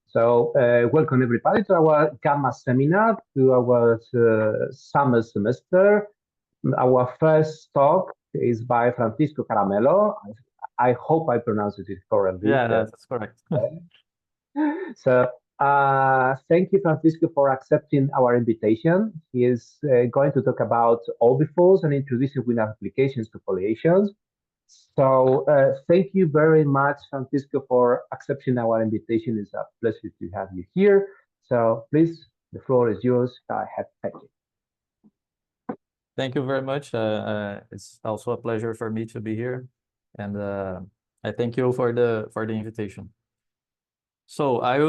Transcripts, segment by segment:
So, welcome everybody to our Gamma seminar, to our summer semester. Our first talk is by Francisco Caramello. I hope I pronounced it correctly. Yeah, that's correct. So, thank you, Francisco, for accepting our invitation. He is going to talk about orbifolds and introducing wind applications to foliations. So thank you very much, Francisco, for accepting our invitation. It's a pleasure to have you here. So please, the floor is yours. Go ahead. Thank you. Thank you very much. It's also a pleasure for me to be here, and I thank you for the invitation. So I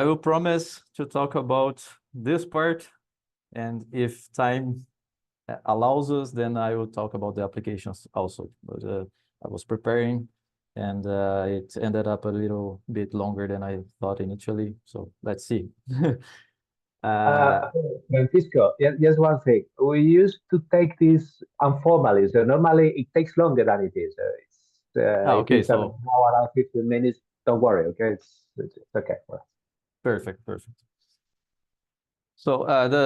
will promise to talk about this part, and if time allows us, then I will talk about the applications also. But I was preparing, and it ended up a little bit longer than I thought initially. So let's see. Francisco, just one thing. We used to take this informally, so normally it takes longer than it is. If Okay, it's an so hour and 15 minutes, don't worry, okay? It's okay for us. perfect. So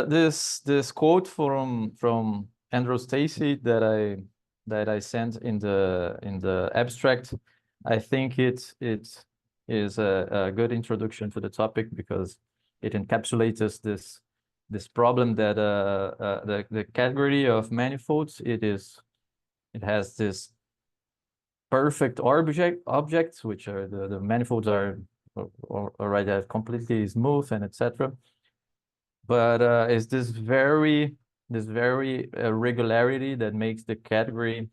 this quote from Andrew Stacey that I sent in the abstract, I think it is a good introduction to the topic because it encapsulates this problem that the category of manifolds it has this perfect objects which are the manifolds are already completely smooth and etc. But it's this very regularity that makes the category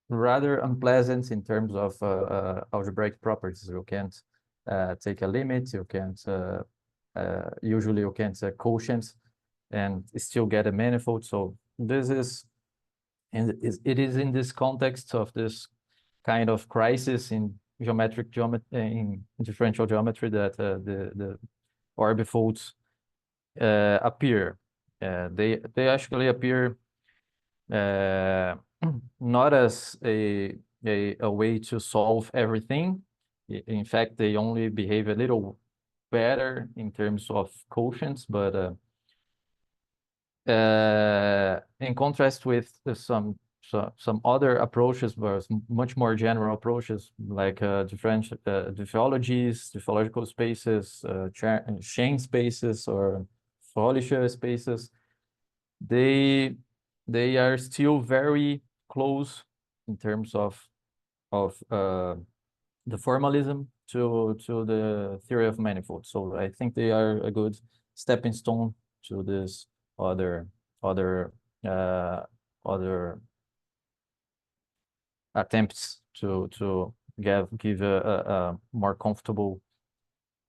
rather unpleasant in terms of algebraic properties. You can't take a limit. You can't usually you can't quotient and still get a manifold. So this is, and it is in this context of this kind of crisis in geometric geometry, in differential geometry, that the orbifolds appear. They actually appear not as a way to solve everything. In fact, they only behave a little better in terms of quotients, but in contrast with some other approaches, but much more general approaches like differential diffeological spaces, chain spaces, or foliation spaces, they are still very close in terms of the formalism to the theory of manifolds. So I think they are a good stepping stone to this other attempts to give a more comfortable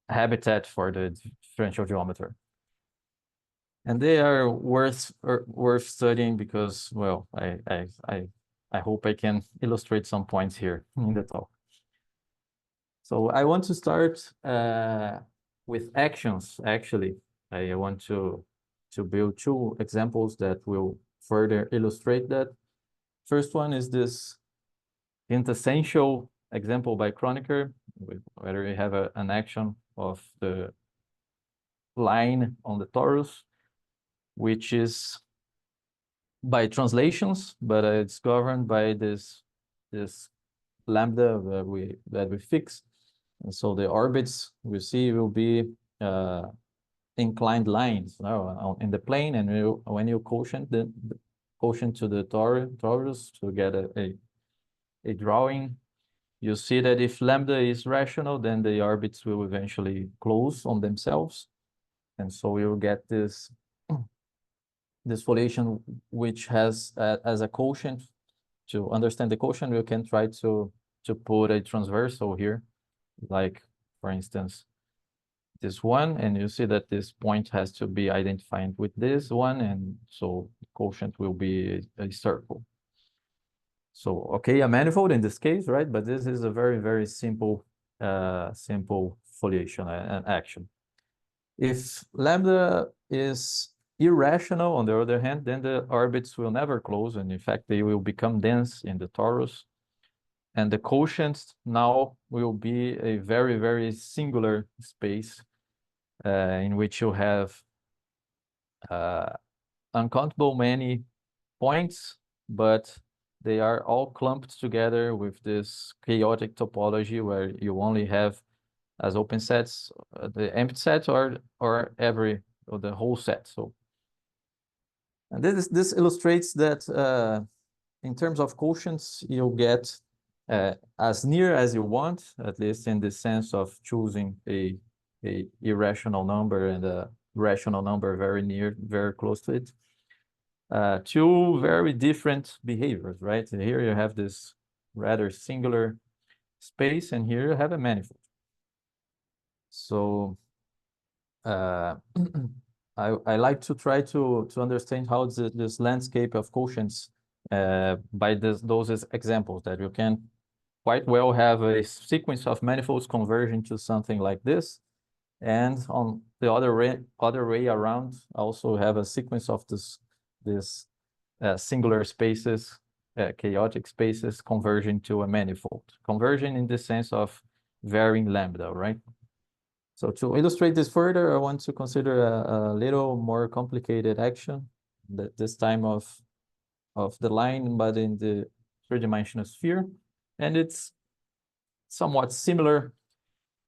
habitat for the differential geometer. And they are worth studying because, well, I hope I can illustrate some points here in the talk. So I want to start with actions. Actually, I want to build two examples that will further illustrate that. First one is this quintessential example by Kronecker, where we have an action of the line on the torus, which is by translations, but it's governed by this lambda that we fix. And so the orbits we see will be inclined lines in the plane, and when you quotient the quotient to the torus to get a drawing, you see that if lambda is rational, then the orbits will eventually close on themselves, and so we will get this foliation which has as a quotient. To understand the quotient, we can try to put a transversal here, like for instance this one, and you see that this point has to be identified with this one, and so the quotient will be a circle. So okay, a manifold in this case, right? But this is a very simple foliation and action. If lambda is irrational, on the other hand, then the orbits will never close, and in fact they will become dense in the torus. And the quotient now will be a very, very singular space in which you have uncountable many points, but they are all clumped together with this chaotic topology where you only have as open sets the empty set or the whole set. So, and this illustrates that in terms of quotients, you'll get as near as you want, at least in the sense of choosing a irrational number and a rational number very near, very close to it. Two very different behaviors, right? Here you have this rather singular space, and here you have a manifold. So I like to try to understand how this landscape of quotients by those examples, that you can quite well have a sequence of manifolds converging to something like this, and on the other way around, also have a sequence of this singular spaces, chaotic spaces converging to a manifold. Converging in the sense of varying lambda, right? So to illustrate this further, I want to consider a little more complicated action, that this time of the line, but in the three-dimensional sphere. And it's somewhat similar.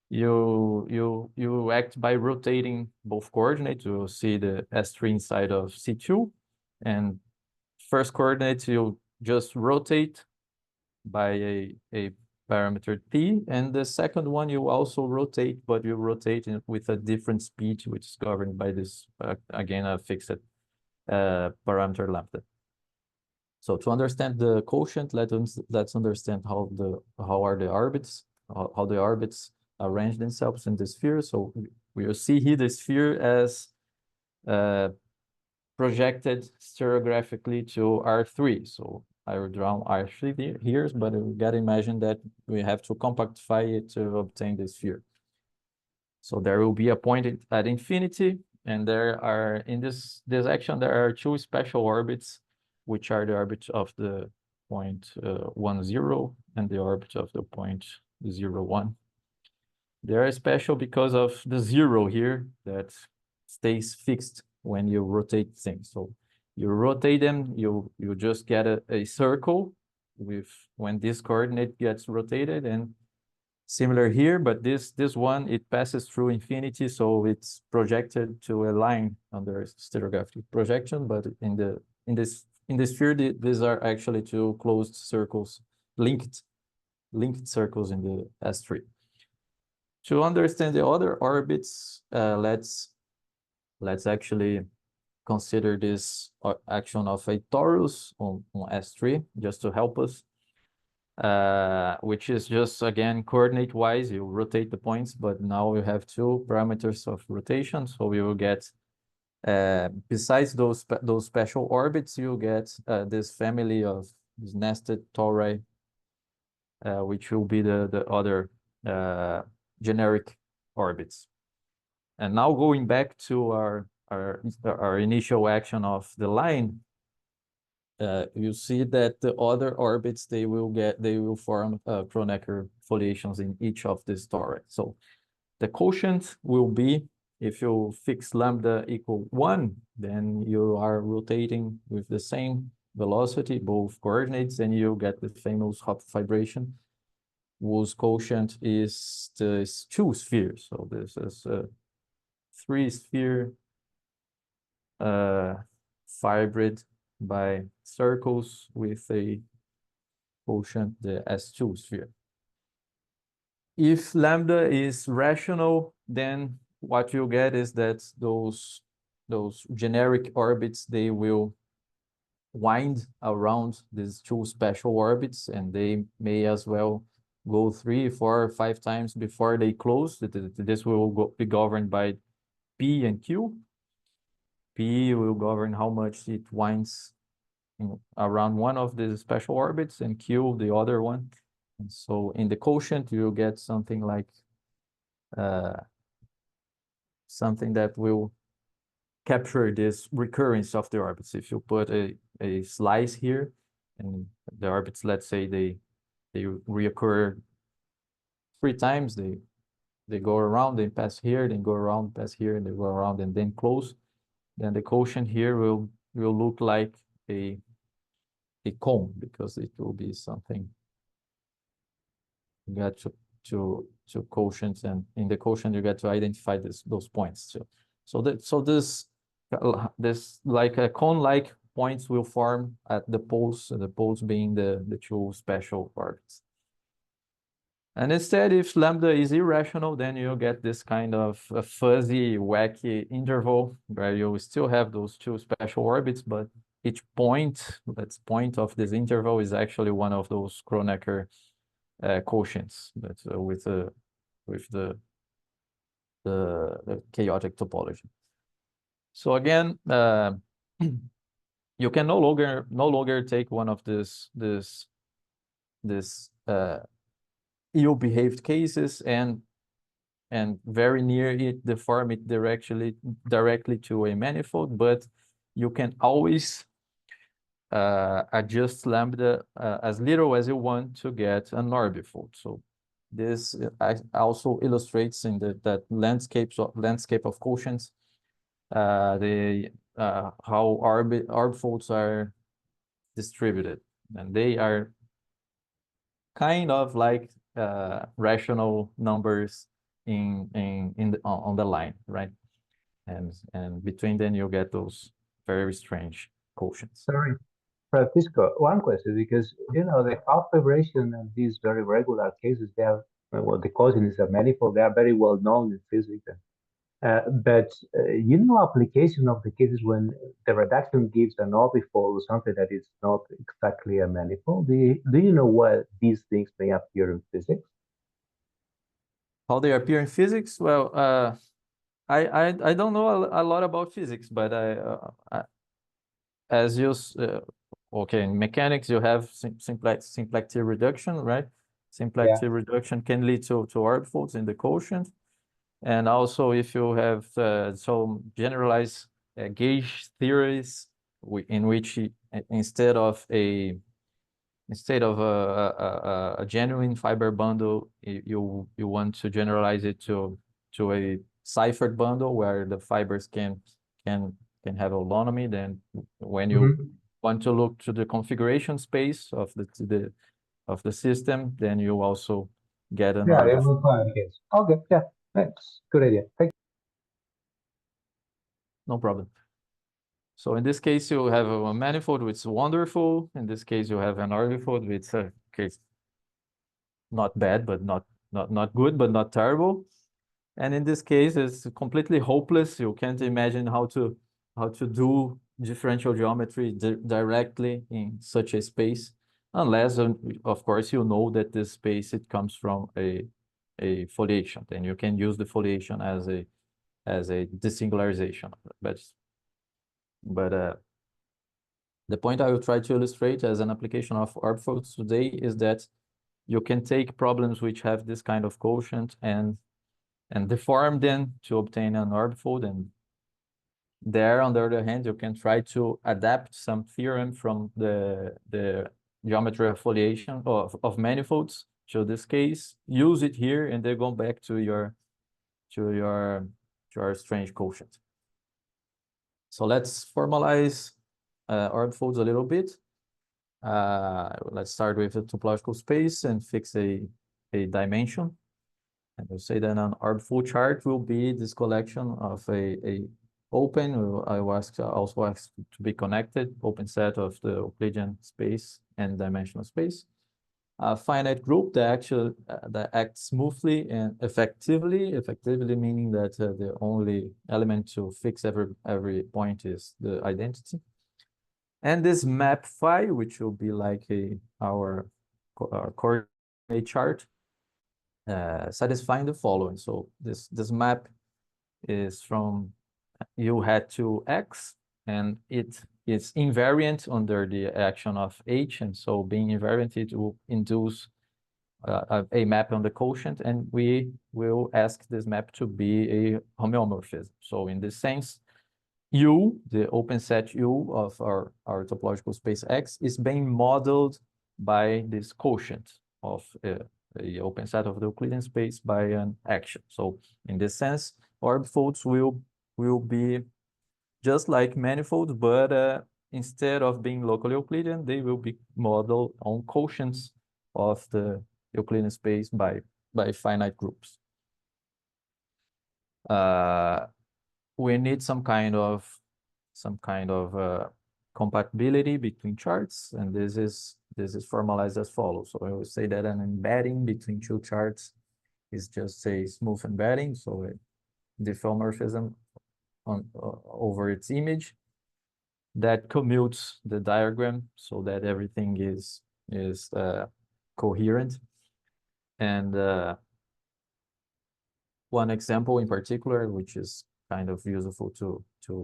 You act by rotating both coordinates. You see the S3 inside of C2, and first coordinate you just rotate by a parameter p, and the second one you also rotate, but you rotate with a different speed, which is governed by this again a fixed parameter lambda. So to understand the quotient, let's understand how are the orbits, how the orbits arrange themselves in the sphere. So we will see here the sphere as projected stereographically to R3. So I will draw R3 here, but we gotta imagine that we have to compactify it to obtain the sphere. So there will be a point at infinity, and there are, in this action, there are two special orbits, which are the orbit of the point 1, 0, and the orbit of the point 0, 1. They are special because of the 0 here that stays fixed when you rotate things. So you rotate them, you just get a circle with when this coordinate gets rotated, and similar here, but this one, it passes through infinity, so it's projected to a line under stereographic projection. But in the sphere, these are actually two closed circles, linked circles in the S3. To understand the other orbits, let's actually consider this action of a torus on S3, just to help us, which is just, again, coordinate-wise, you rotate the points, but now we have two parameters of rotation, so we will get, besides those special orbits, you get this family of these nested tori, which will be the other generic orbits. And now going back to our initial action of the line, you see that the other orbits, they will form Kronecker foliations in each of these tori. So the quotient will be, if you fix lambda equal 1, then you are rotating with the same velocity, both coordinates, and you get the famous Hopf vibration, whose quotient is the 2 spheres. So this is a 3-sphere hybrid by circles with a quotient, the S2 sphere. If lambda is rational, then what you get is that those generic orbits, they will wind around these two special orbits, and they may as well go 3, 4, 5 times before they close. This will be governed by P and Q. P will govern how much it winds around one of the special orbits, and Q the other one. And so in the quotient, you get something like something that will capture this recurrence of the orbits. If you put a slice here, and the orbits, let's say they reoccur 3 times. They go around, they pass here, then go around, pass here, and they go around and then close. Then the quotient here will look like a cone, because it will be something. You get to quotients, and in the quotient you get to identify those points too. So this like a cone-like points will form at the poles, the poles being the two special orbits. And instead, if lambda is irrational, then you get this kind of a fuzzy, wacky interval where you still have those two special orbits, but each point, that's point of this interval, is actually one of those Kronecker quotients, but with the chaotic topology. So again, you can no longer take one of this ill-behaved cases and very near it deform it directly to a manifold, but you can always adjust lambda as little as you want to get an orbifold. So this also illustrates in that landscape of quotients how orbifolds are distributed, and they are kind of like rational numbers on the line, right? And between them you get those very strange quotients. Sorry, Francisco, one question, because the half vibration and these very regular cases, they are well, the causing is a manifold. They are very well known in physics. But application of the cases when the reduction gives an orbifold or something that is not exactly a manifold. Do you know where these things may appear in physics? How they appear in physics? Well, I don't know a lot about physics, but as you okay, in mechanics you have simplicity reduction, right? Simplicity reduction can lead to orbifolds in the quotient. And also, if you have some generalized gauge theories in which instead of a genuine fiber bundle, you want to generalize it to a ciphered bundle where the fibers can have autonomy. Then when you want to look to the configuration space of the system, then you also get an Yeah, orbifold. Okay, yeah, that's good idea. Thank you. No problem. So in this case, you have a manifold which is wonderful. In this case, you have an orbifold which is not bad, but not good, but not terrible. And in this case, it's completely hopeless. You can't imagine how to do differential geometry directly in such a space, unless, of course, you know that this space, it comes from a foliation. Then you can use the foliation as a desingularization. But the point I will try to illustrate as an application of orbifolds today is that you can take problems which have this kind of quotient and deform them to obtain an orbifold. And there, on the other hand, you can try to adapt some theorem from the geometry of foliation of manifolds to this case, use it here, and then go back to your strange quotient. So let's formalize orbifolds a little bit. Let's start with a topological space and fix a dimension. And we'll say that an orbifold chart will be this collection of a open, I also ask to be connected, open set of the Euclidean space and dimensional space. A finite group that acts smoothly and effectively meaning that the only element to fix every point is the identity. And this map phi, which will be like our coordinate chart, satisfying the following. So this map is from U hat to X, and it is invariant under the action of H, and so being invariant, it will induce a map on the quotient, and we will ask this map to be a homeomorphism. So in this sense, U, the open set U of our topological space X, is being modeled by this quotient. of a open set of the Euclidean space by an action. So in this sense, orbifolds will be just like manifolds, but instead of being locally Euclidean, they will be modeled on quotients of the Euclidean space by finite groups. We need some kind of compatibility between charts, and this is formalized as follows. So I will say that an embedding between two charts is just a smooth embedding, so a diffeomorphism on over its image that commutes the diagram so that everything is coherent. And one example in particular, which is kind of useful to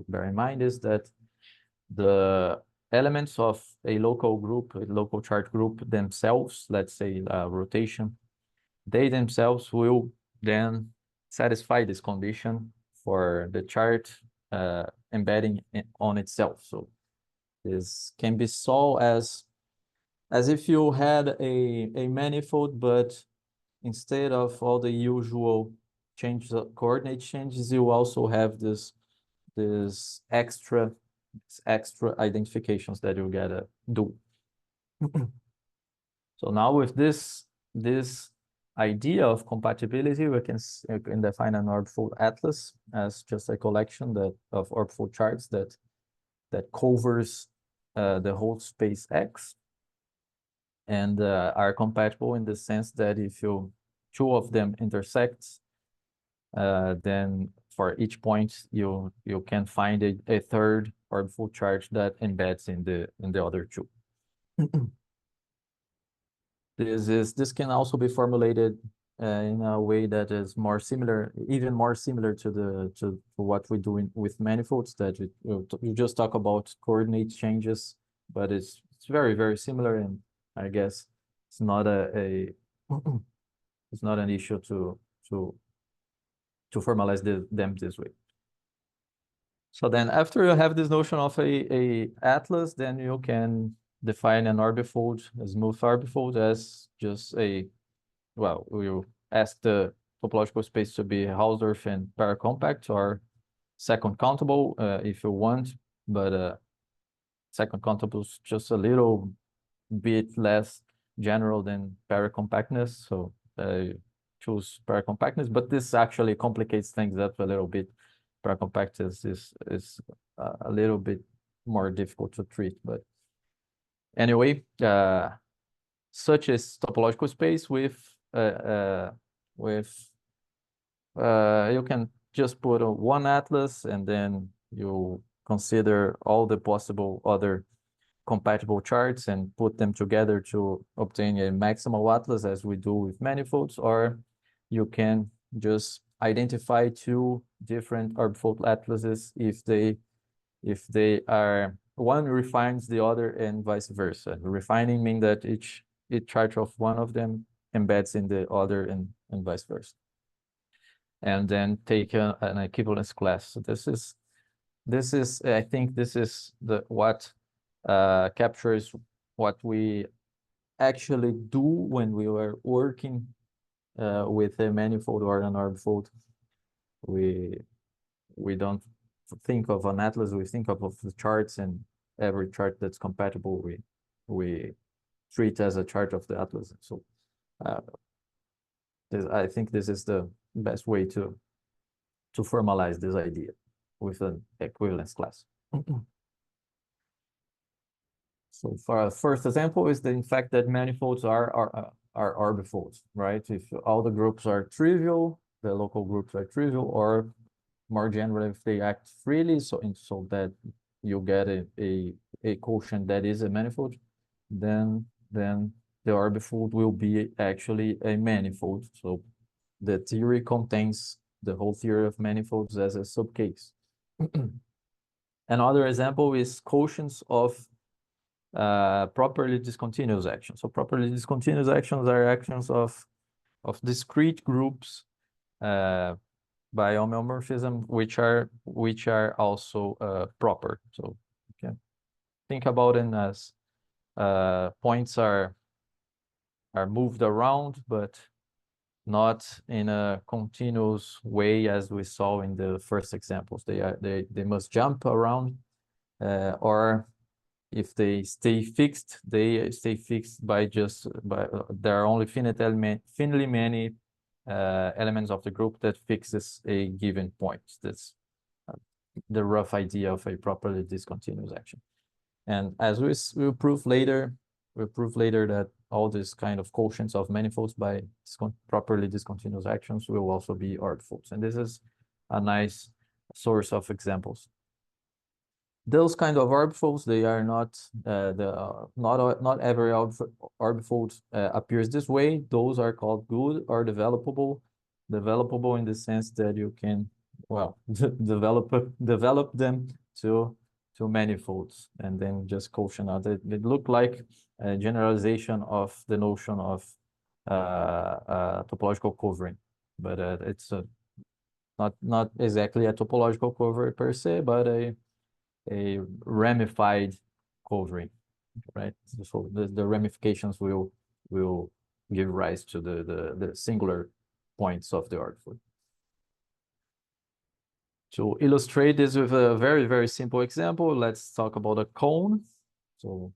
bear in mind, is that the elements of a local group, a local chart group themselves, let's say rotation, they themselves will then satisfy this condition for the chart embedding on itself. So this can be solved as if you had a manifold, but instead of all the usual changes of coordinate changes, you also have this extra identifications that you gotta do. So now with this idea of compatibility, we can define an orbifold atlas as just a collection of orbifold charts that covers the whole space X, and are compatible in the sense that if two of them intersect, then for each point you can find a third orbifold chart that embeds in the other two. This can also be formulated in a way that is more similar, even more similar to what we do with manifolds. That you just talk about coordinate changes, but it's very, very similar, and I guess it's not it's not an issue to formalize them this way. So then after you have this notion of a atlas, then you can define an orbifold, a smooth orbifold, as just well, we'll ask the topological space to be Hausdorff and paracompact, or second countable if you want, but second countable is just a little bit less general than paracompactness, so choose paracompactness, but this actually complicates things up a little bit. Paracompactness is a little bit more difficult to treat, but anyway, such as topological space with you can just put one atlas, and then you consider all the possible other compatible charts and put them together to obtain a maximal atlas, as we do with manifolds, or you can just identify two different orbifold atlases if they are, one refines the other and vice versa. Refining means that each chart of one of them embeds in the other and vice versa. And then take an equivalence class. So this is I think this is what captures what we actually do when we were working with a manifold or an orbifold. We don't think of an atlas, we think of the charts, and every chart that's compatible we treat as a chart of the atlas. So I think this is the best way to formalize this idea with an equivalence class. So for our first example is in fact that manifolds are orbifolds, right? If all the groups are trivial, the local groups are trivial, or more generally, if they act freely, so that you get a quotient that is a manifold, then the orbifold will be actually a manifold. So the theory contains the whole theory of manifolds as a subcase. Another example is quotients of properly discontinuous actions. So properly discontinuous actions are actions of discrete groups by homeomorphism, which are also proper. So you can think about it as points are are moved around, but not in a continuous way as we saw in the first examples. They must jump around, or if they stay fixed, they stay fixed by there are only finitely many elements of the group that fixes a given point. That's the rough idea of a properly discontinuous action. And as we'll prove later, that all this kind of quotients of manifolds by properly discontinuous actions will also be orbifolds. And this is a nice source of examples. Those kind of orbifolds, they are not not every orbifold appears this way. Those are called good or developable. Developable in the sense that you can, well, develop them to manifolds and then just quotient out. They look like a generalization of the notion of topological covering, but it's not exactly a topological cover per se, but a ramified covering, right? So the ramifications will give rise to the singular points of the orbifold. To illustrate this with a very, very simple example, let's talk about a cone. So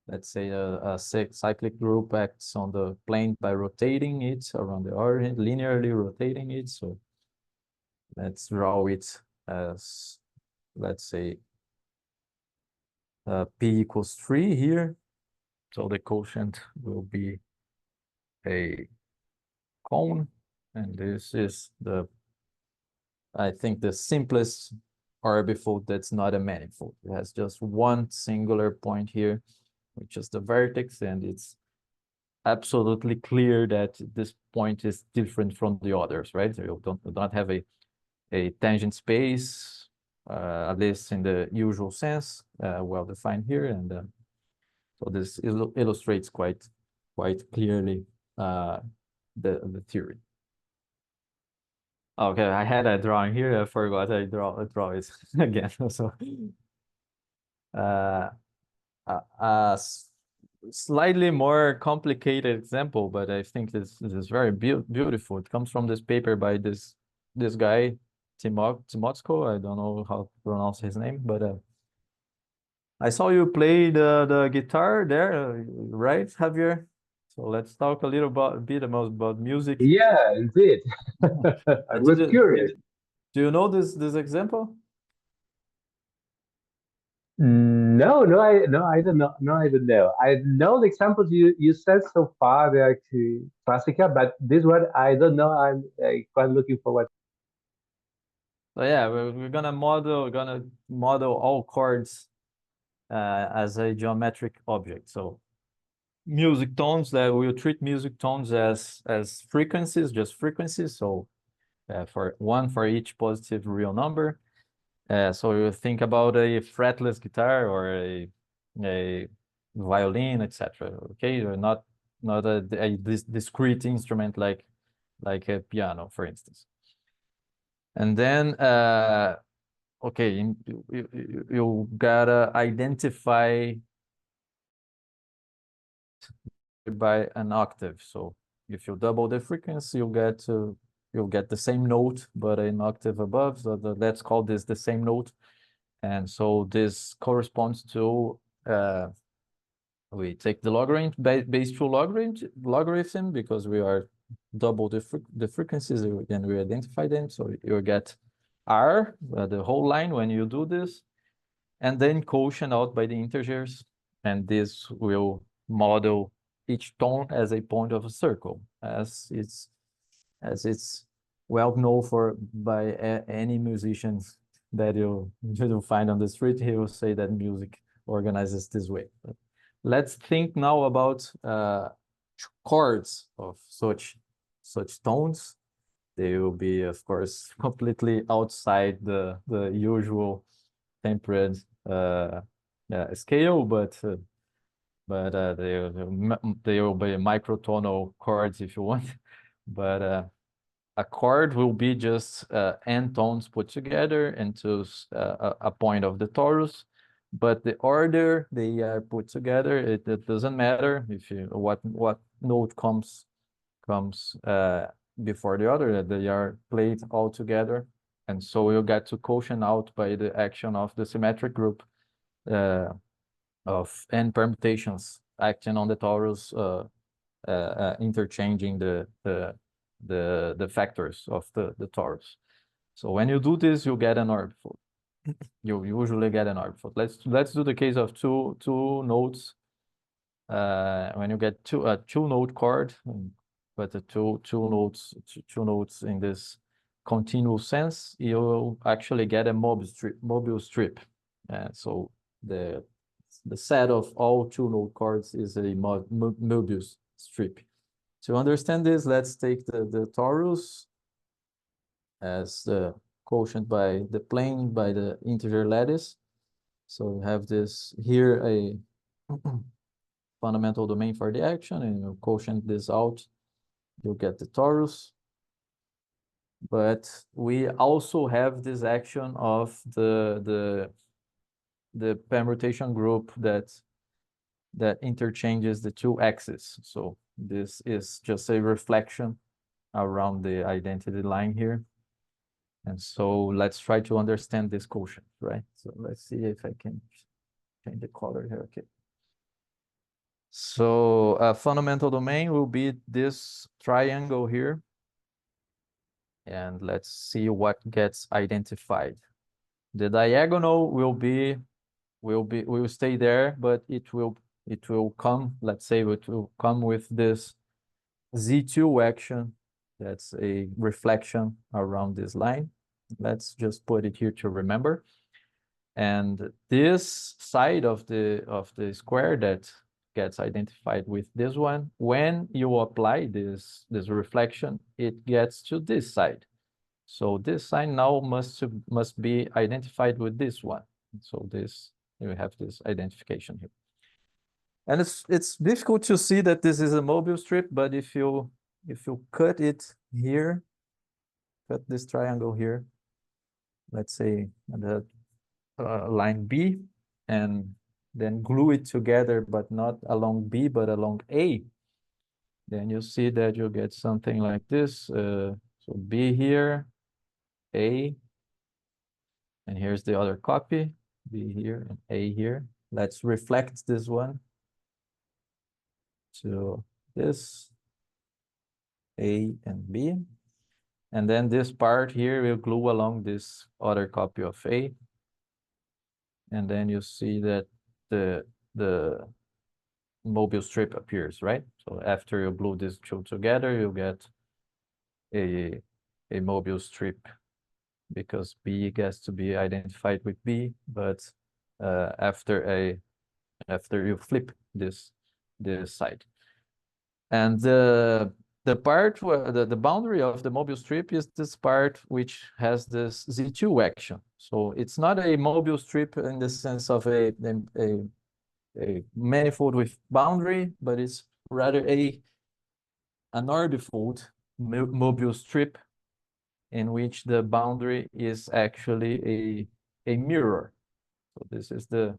let's say a cyclic group acts on the plane by rotating it around the origin, linearly rotating it. So let's draw it as, let's say, P equals 3 here. So the quotient will be a cone. And this is I think the simplest orbifold that's not a manifold. It has just one singular point here, which is the vertex, and it's absolutely clear that this point is different from the others, right? So you don't have a tangent space, at least in the usual sense, well defined here, and so this illustrates quite clearly the theory. Okay, I had a drawing here. I forgot I draw it again. So, a slightly more complicated example, but I think this is very beautiful. It comes from this paper by this guy, Timotsko. I don't know how to pronounce his name, but I saw you play the guitar there, right, Javier? So let's talk a little bit about music. Yeah, indeed. I was curious. Do you know this example? No, I don't know. No, I don't know. I know the examples you said so far. They're actually classical, but this one I don't know. I'm quite looking forward. So yeah, we're gonna model all chords as a geometric object. So music tones, that we'll treat music tones as frequencies, just frequencies. So for each positive real number. So you think about a fretless guitar or a violin, etc. Okay, or not a discrete instrument like a piano, for instance. And then okay, you gotta identify by an octave. So if you double the frequency, you'll get the same note, but an octave above. So let's call this the same note. And so this corresponds to we take the logarithm base 2 logarithm because we are double the frequencies and we identify them. So you get R, the whole line when you do this, and then quotient out by the integers, and this will model each tone as a point of a circle, as it's well known by any musician that you'll find on the street. He will say that music organizes this way. But let's think now about chords of such tones. They will be, of course, completely outside the usual tempered scale, but they will be microtonal chords if you want. But a chord will be just n tones put together into a point of the torus, but the order they are put together, it doesn't matter if you what node comes before the other, that they are played all together. And so you get to quotient out by the action of the symmetric group of n permutations acting on the torus, interchanging the factors of the torus. So when you do this, you get an orbifold. You usually get an orbifold. Let's do the case of two nodes. When you get two node chord, but the two nodes in this continuous sense, you actually get a mobile strip. So the set of all two node chords is a Möbius strip. To understand this, let's take the torus as the quotient by the plane by the integer lattice. So we have this here, a fundamental domain for the action, and you quotient this out, you get the torus. But we also have this action of the permutation group that interchanges the two axes. So this is just a reflection around the identity line here. And so let's try to understand this quotient, right? So let's see if I can change the color here. Okay. So a fundamental domain will be this triangle here. And let's see what gets identified. The diagonal will stay there, but it will come, let's say it will come with this Z2 action. That's a reflection around this line. Let's just put it here to remember. And this side of the square that gets identified with this one, when you apply this reflection, it gets to this side. So this sign now must be identified with this one. So this, you have this identification here. And it's difficult to see that this is a mobile strip, but if you cut it here, cut this triangle here, let's say the line B, and then glue it together, but not along B, but along A, then you see that you get something like this. So B here, A, and here's the other copy, B here and A here. Let's reflect this one to this, A and B. And then this part here will glue along this other copy of A. And then you see that the mobile strip appears, right? So after you glue these two together, you get a mobile strip, because B gets to be identified with B, but after you flip this side. And the part where the boundary of the mobile strip is this part which has this Z2 action. So it's not a mobile strip in the sense of a manifold with boundary, but it's rather an orbifold mobile strip in which the boundary is actually a mirror. So this is the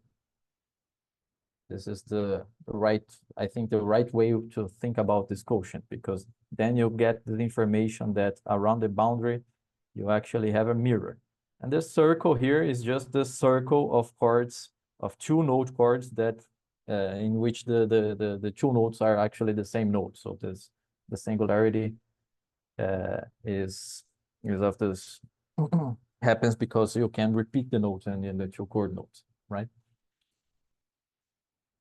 right, I think the right way to think about this quotient, because then you get the information that around the boundary you actually have a mirror. And this circle here is just the circle of chords, of two node chords that in which the two nodes are actually the same node. So this the singularity is of this happens because you can repeat the nodes and the two chord nodes, right?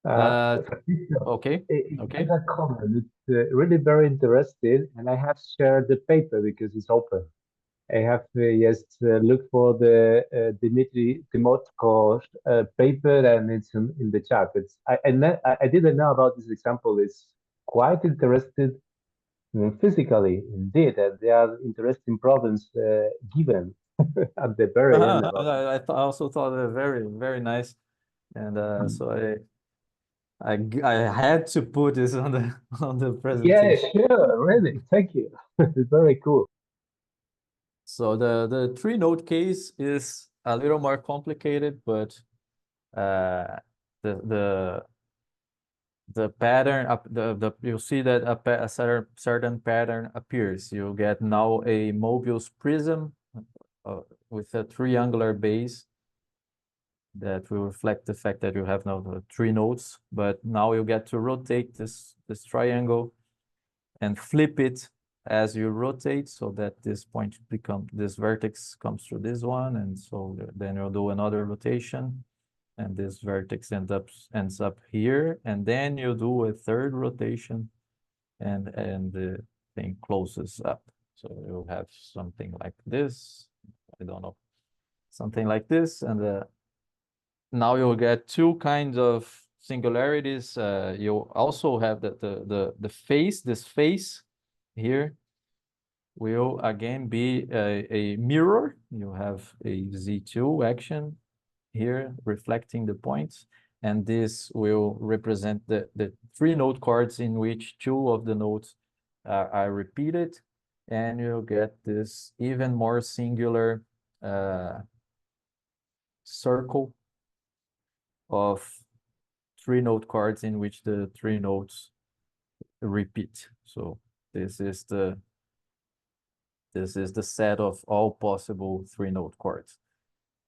Okay. Give a comment. It's really very interesting, and I have shared the paper because it's open. I have just looked for the Dimitri Timotko's paper, and it's in the chat. I didn't know about this example. It's quite interesting physically, indeed, and there are interesting problems given at the very end about. I also thought it very, very nice, and so I had to put this on the presentation. Yeah, sure, really. Thank you. It's very cool. So the three node case is a little more complicated, but the the pattern up you see that a certain pattern appears. You get now a Mobius prism with a triangular base that will reflect the fact that you have now the 3 nodes, but now you get to rotate this triangle and flip it as you rotate, so that this vertex comes through this one, and so then you'll do another rotation, and this vertex ends up here, and then you do a third rotation, and the thing closes up. So you have something like this. I don't know, something like this, and now you'll get 2 kinds of singularities. You also have the face. This face here will again be a mirror. You have a Z2 action here reflecting the points, and this will represent the 3 node chords in which 2 of the nodes are repeated, and you'll get this even more singular circle of 3 node chords in which the 3 nodes repeat. So this is the set of all possible 3 node chords,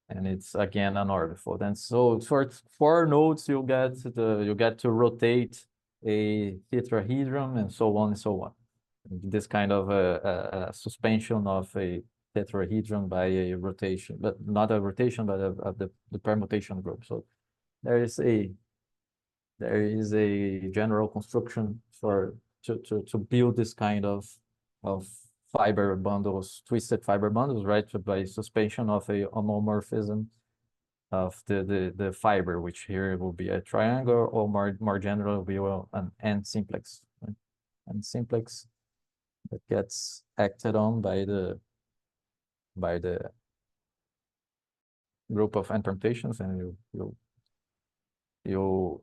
and it's again an orbifold. And so for 4 nodes, you get to rotate a tetrahedron, and so on and so on. This kind of a suspension of a tetrahedron by a rotation, but not a rotation, but of the permutation group. So there is a general construction to build this kind of fiber bundles, twisted fiber bundles, right? By suspension of a homomorphism of the fiber, which here will be a triangle, or more general will be an n simplex, right? N simplex that gets acted on by the group of n permutations, and you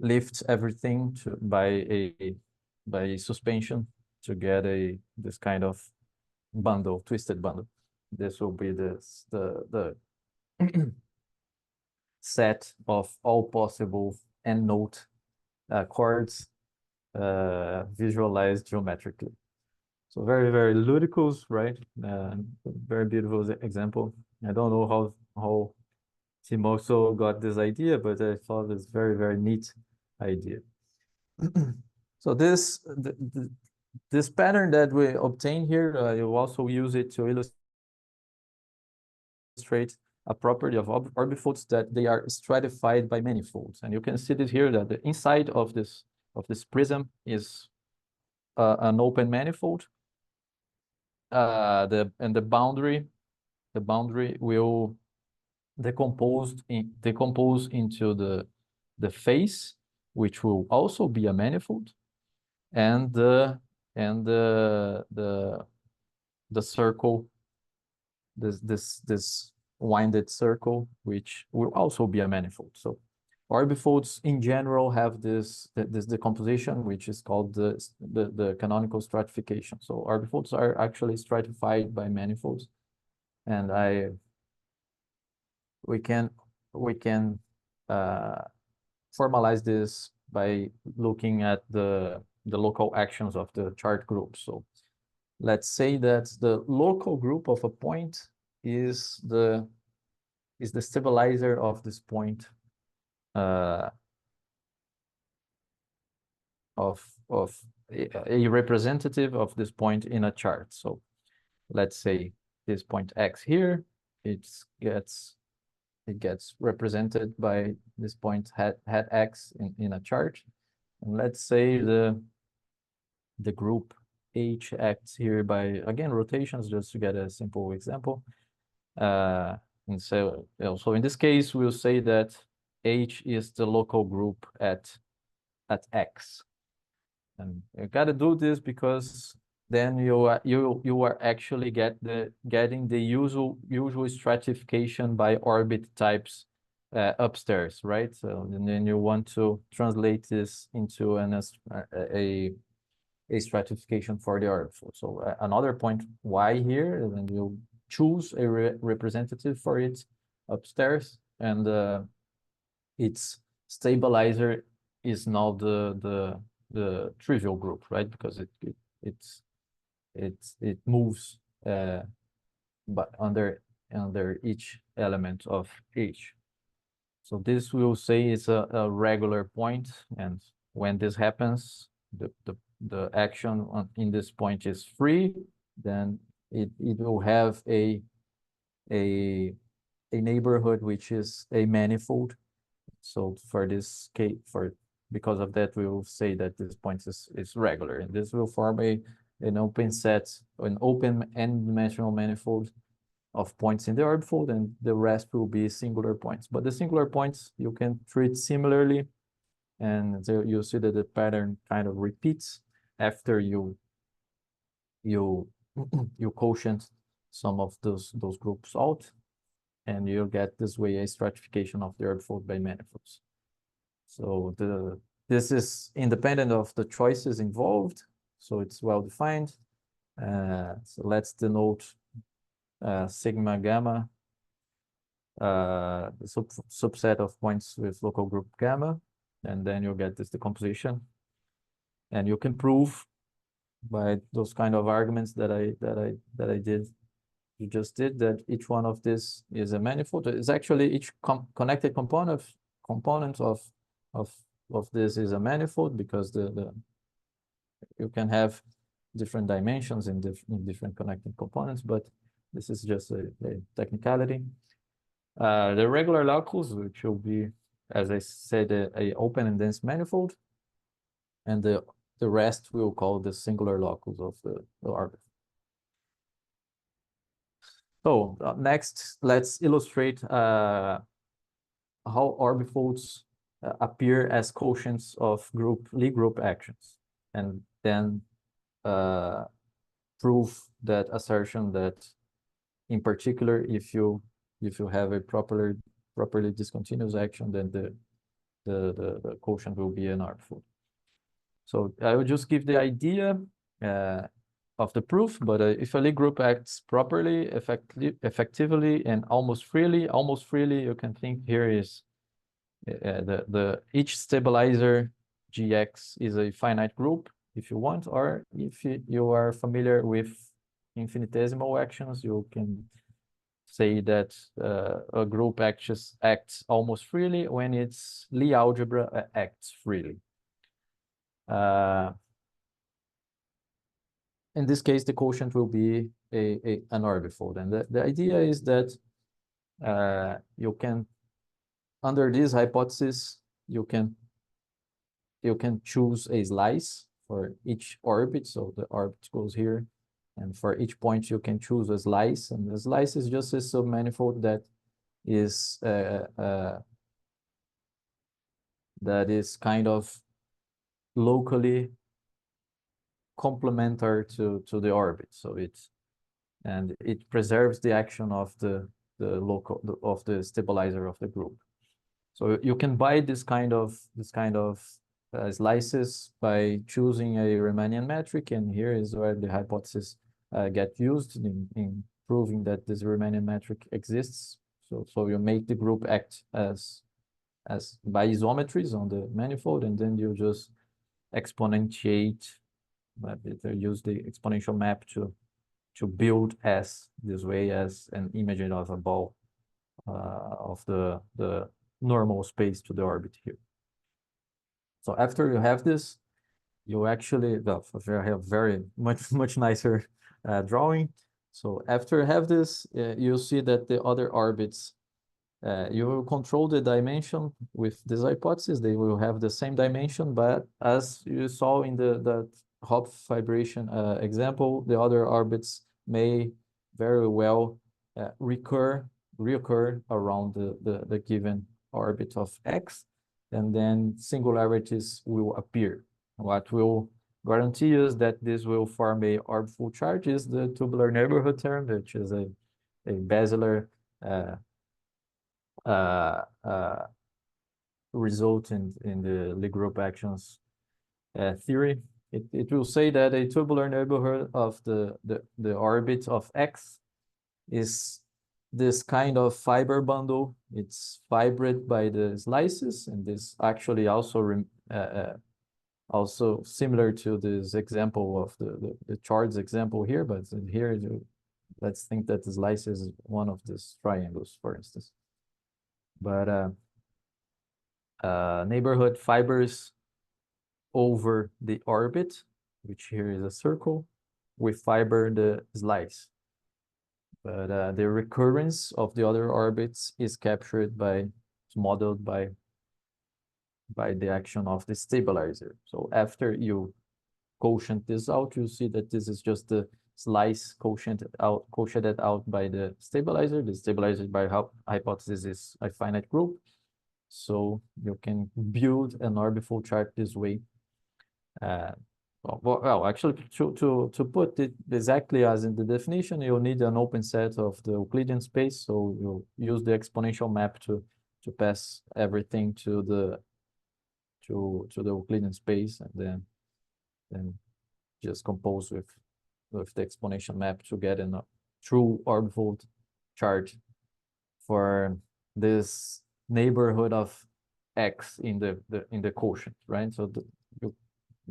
lift everything by suspension to get this kind of bundle, twisted bundle. This will be the set of all possible n node chords visualized geometrically. So very, very ludicrous, right? Very beautiful example. I don't know how Timoso got this idea, but I thought it's very, very neat idea. So this pattern that we obtain here, you also use it to illustrate a property of orbifolds, that they are stratified by manifolds. And you can see this here, that the inside of this prism is an open manifold. The boundary will decompose into the face, which will also be a manifold, and the circle, this winded circle, which will also be a manifold. So orbifolds in general have this decomposition, which is called the canonical stratification. So orbifolds are actually stratified by manifolds, and we can formalize this by looking at the local actions of the chart group. So let's say that the local group of a point is the stabilizer of this point, of a representative of this point in a chart. So let's say this point X here, it gets represented by this point hat X in a chart. And let's say the group H acts here by, again, rotations, just to get a simple example. And so in this case, we'll say that H is the local group at X. And you gotta do this because then you are actually getting the usual stratification by orbit types upstairs, right? So and then you want to translate this into a stratification for the orbifold. So another point Y here, and then you choose a representative for it upstairs, and its stabilizer is now the trivial group, right? Because it moves but under each element of H. So this we'll say is a regular point, and when this happens, the action in this point is free, then it will have a neighborhood which is a manifold. So for this case, because of that, we will say that this point is regular, and this will form an open set, an open n-dimensional manifold of points in the orbifold, and the rest will be singular points. But the singular points you can treat similarly, and there you see that the pattern kind of repeats after you quotient some of those groups out, and you'll get this way a stratification of the orbifold by manifolds. So this is independent of the choices involved, so it's well defined. So let's denote sigma gamma, the subset of points with local group gamma, and then you'll get this decomposition. And you can prove by those kind of arguments that I did, you just did, that each one of this is a manifold. It's actually each connected component of this is a manifold, because you can have different dimensions in different connected components, but this is just a technicality. The regular locus, which will be, as I said, a open and dense manifold, and the rest we'll call the singular locus of the orbit. So next, let's illustrate how orbifolds appear as quotients of Lie group actions, and then prove that assertion that, in particular, if you have a properly discontinuous action, then the quotient will be an orbifold. So I will just give the idea of the proof, but if a Lie group acts properly, effectively, and almost freely, you can think here is each stabilizer Gx is a finite group, if you want, or if you are familiar with infinitesimal actions, you can say that a group acts almost freely when its Lie algebra acts freely. In this case, the quotient will be an orbifold, and the idea is that you can, under this hypothesis, you can choose a slice for each orbit. So the orbit goes here, and for each point you can choose a slice, and the slice is just a submanifold that is kind of locally complementary to the orbit. So it preserves the action of the stabilizer of the group. So you can buy this kind of slices by choosing a Riemannian metric, and here is where the hypothesis get used in proving that this Riemannian metric exists. So you make the group act as by isometries on the manifold, and then you just exponentiate, use the exponential map to build S this way as an image of a ball of the normal space to the orbit here. So after you have this, you actually have very much nicer drawing. So after you have this, you'll see that the other orbits, you will control the dimension with this hypothesis. They will have the same dimension, but as you saw in the Hopf vibration example, the other orbits may very well reoccur around the given orbit of X, and then singularities will appear. What will guarantee us that this will form a orbifold charge is the tubular neighborhood term, which is a basilar result in the Lie group actions theory. It will say that a tubular neighborhood of the orbit of X is this kind of fiber bundle. It's fibered by the slices, and this actually also also similar to this example of the charts example here, but here let's think that the slice is one of these triangles, for instance. But neighborhood fibers over the orbit, which here is a circle, we fiber the slice. But the recurrence of the other orbits is captured by, it's modeled by the action of the stabilizer. So after you quotient this out, you see that this is just the slice quotiented out by the stabilizer. The stabilizer by hypothesis is a finite group. So you can build an orbifold chart this way. Well, actually, to put it exactly as in the definition, you'll need an open set of the Euclidean space. So you use the exponential map to pass everything to the Euclidean space, and then just compose with the exponential map to get a true orbifold chart for this neighborhood of X in the quotient, right? So you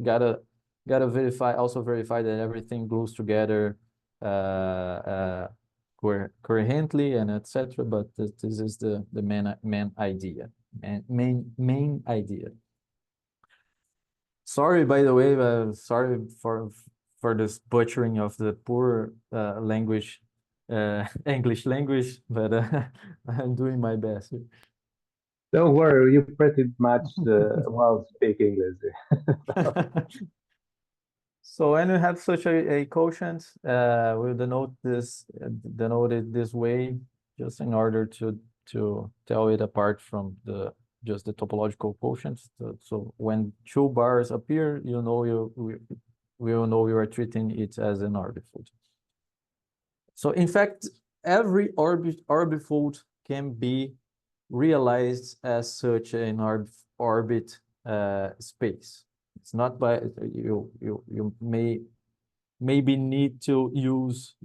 gotta verify that everything glues together coherently and etc. But this is the main idea, main idea. Sorry, by the way, sorry for this butchering of the poor language, English language, but I'm doing my best. Don't worry, you pretty much well speak English. So when you have such a quotient, we'll denote it this way, just in order to tell it apart from just the topological quotients. So when two bars appear, we will know you are treating it as an orbifold. So in fact, every orbifold can be realized as such an orbit space. It's not by you may need to use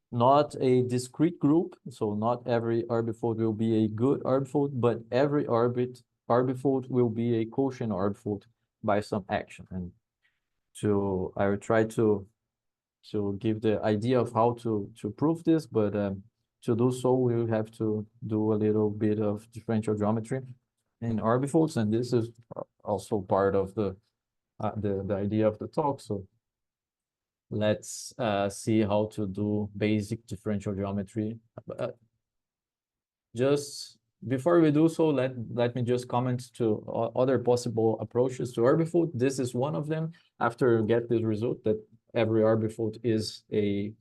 not a discrete group. So not every orbifold will be a good orbifold, but every orbifold will be a quotient orbifold by some action. And I will try to give the idea of how to prove this, but to do so, we'll have to do a little bit of differential geometry in orbifolds, and this is also part of the idea of the talk. So let's see how to do basic differential geometry. Just before we do so, let me just comment to other possible approaches to orbifold. This is one of them. After you get this result that every orbifold is a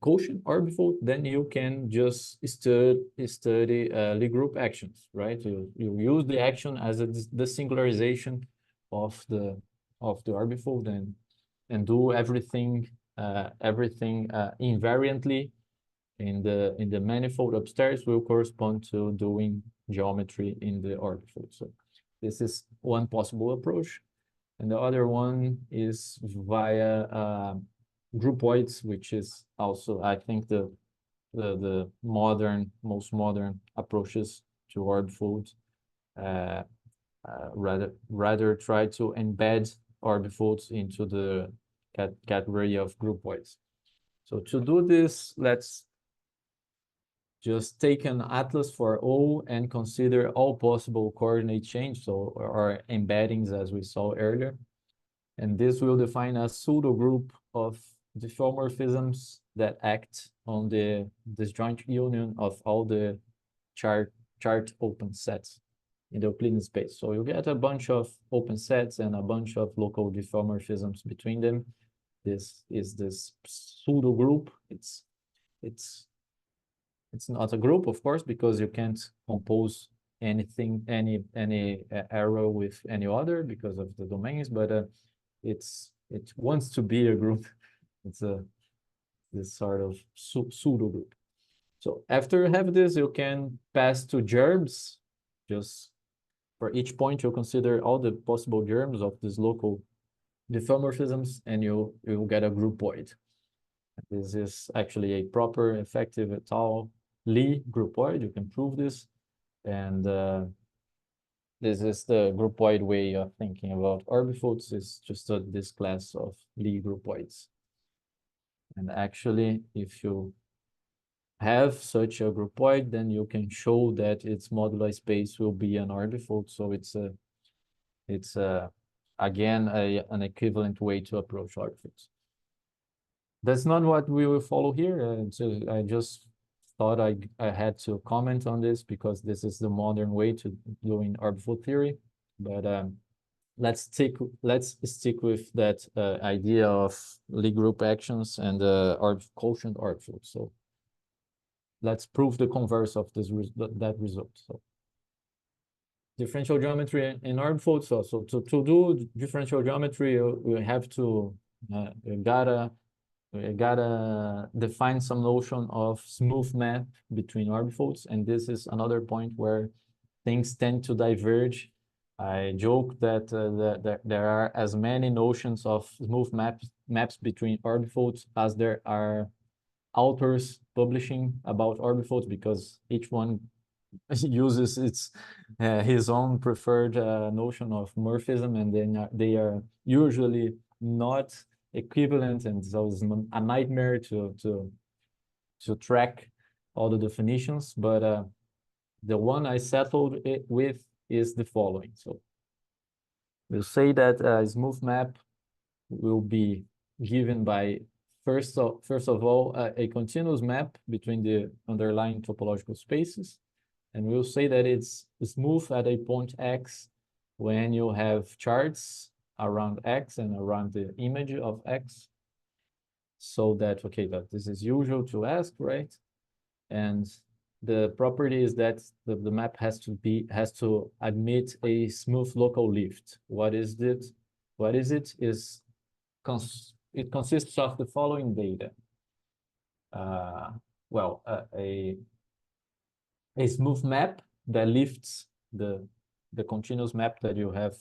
quotient orbifold, then you can just study Lie group actions, right? You use the action as the singularization of the orbifold and do everything invariantly in the manifold upstairs will correspond to doing geometry in the orbifold. So this is one possible approach, and the other one is via groupoids, which is also, I think, the most modern approaches to orbifolds. Rather try to embed orbifolds into the category of groupoids. So to do this, let's just take an atlas for O and consider all possible coordinate change, so or embeddings as we saw earlier. And this will define a pseudo group of diffeomorphisms that act on the disjoint union of all the chart open sets in the Euclidean space. So you get a bunch of open sets and a bunch of local diffeomorphisms between them. This is this pseudo group. It's not a group, of course, because you can't compose anything, any arrow with any other because of the domains, but it wants to be a group. It's this sort of pseudo group. So after you have this, you can pass to germs. Just for each point, you'll consider all the possible germs of these local diffeomorphisms, and you'll get a groupoid. This is actually a proper, effective, et al. Lie groupoid. You can prove this, and this is the groupoid way of thinking about orbifolds, is to study this class of Lie groupoids. And actually, if you have such a groupoid, then you can show that its moduli space will be an orbifold. So it's again an equivalent way to approach orbifolds. That's not what we will follow here. So I just thought I had to comment on this because this is the modern way to doing orbifold theory. But let's stick with that idea of Lie group actions and quotient orbifold. So let's prove the converse of that result. So differential geometry in orbifolds. So to do differential geometry, you have to you gotta define some notion of smooth map between orbifolds, and this is another point where things tend to diverge. I joke that there are as many notions of smooth maps between orbifolds as there are authors publishing about orbifolds, because each one uses his own preferred notion of morphism, and then they are usually not equivalent, and so it's a nightmare to track all the definitions. But the one I settled it with is the following. So we'll say that a smooth map will be given by first of all a continuous map between the underlying topological spaces, and we'll say that it's smooth at a point X when you have charts around X and around the image of X. So that, okay, that this is usual to ask, right? And the property is that the map has to admit a smooth local lift. What is it? It consists of the following data. Well, a smooth map that lifts the continuous map that you have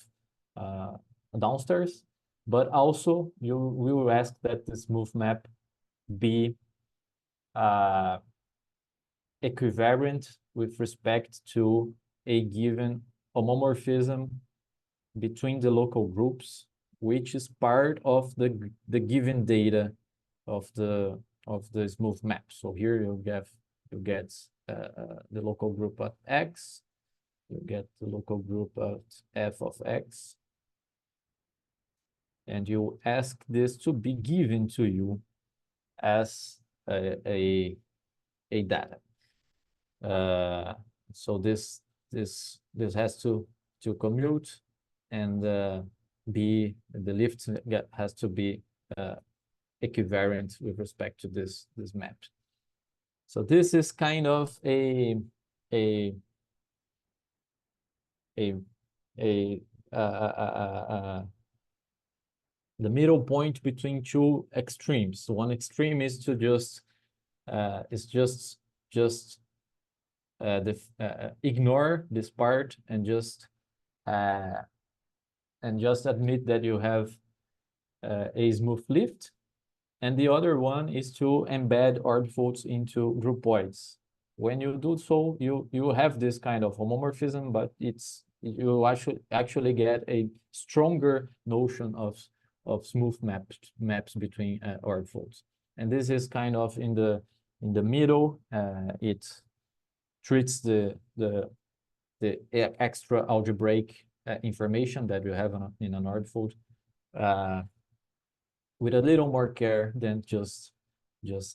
downstairs, but also we will ask that the smooth map be equivariant with respect to a given homomorphism between the local groups, which is part of the given data of the smooth map. So here you get the local group at X, you get the local group at f of X, and you ask this to be given to you as a data. So this has to commute, and the lift has to be equivariant with respect to this map. So this is kind of the middle point between two extremes. So one extreme is to just ignore this part and just admit that you have a smooth lift, and the other one is to embed orbifolds into groupoids. When you do so, you have this kind of homomorphism, but you actually get a stronger notion of smooth maps between orbifolds, and this is kind of in the middle. It treats the extra algebraic information that you have in an orbifold with a little more care than just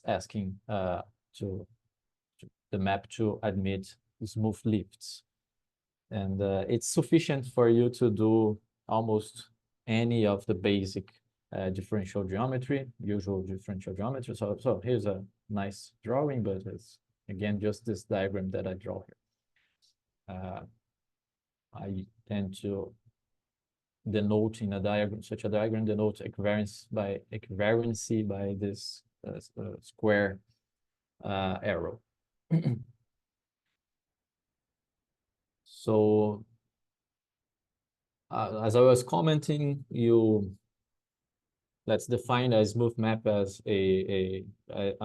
asking to the map to admit smooth lifts. And it's sufficient for you to do almost any of the basic differential geometry, usual differential geometry. So here's a nice drawing, but it's again just this diagram that I draw here. I tend to denote in a diagram, such a diagram denotes equivariancy by this square arrow. So as I was commenting, let's define a smooth map as a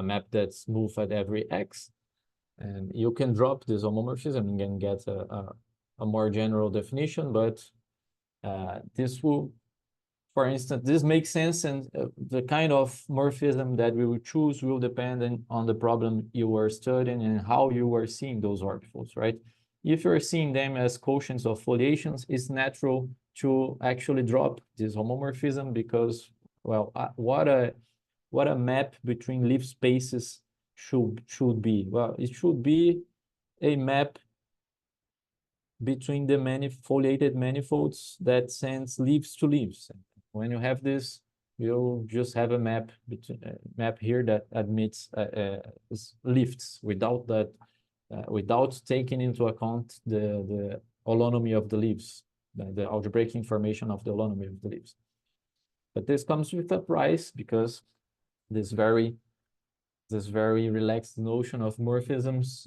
map that's smooth at every X, and you can drop this homomorphism and can get a more general definition, but this will, for instance, this makes sense, and the kind of morphism that we will choose will depend on the problem you are studying and how you are seeing those orbifolds, right? If you're seeing them as quotients of foliations, it's natural to actually drop this homomorphism because, well, what a map between leaf spaces should be. Well, it should be a map between the foliated manifolds that sends leaves to leaves. When you have this, you'll just have a map here that admits lifts without that, without taking into account the holonomy of the leaves, the algebraic information of the holonomy of the leaves. But this comes with a price because this very relaxed notion of morphisms,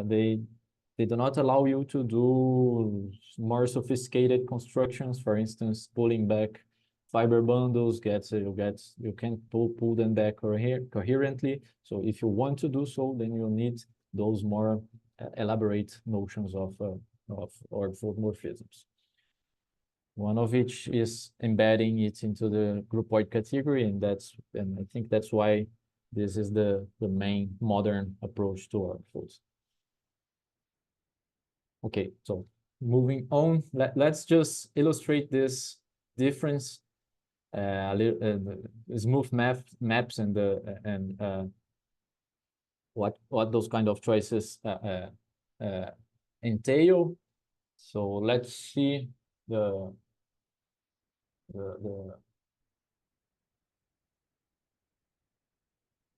they do not allow you to do more sophisticated constructions. For instance, pulling back fiber bundles you can pull them back coherently. So if you want to do so, then you need those more elaborate notions of orbifold morphisms. One of which is embedding it into the groupoid category, and I think that's why this is the main modern approach to orbifolds. Okay, so moving on, let's just illustrate this difference, smooth maps and what those kind of choices entail. So let's see the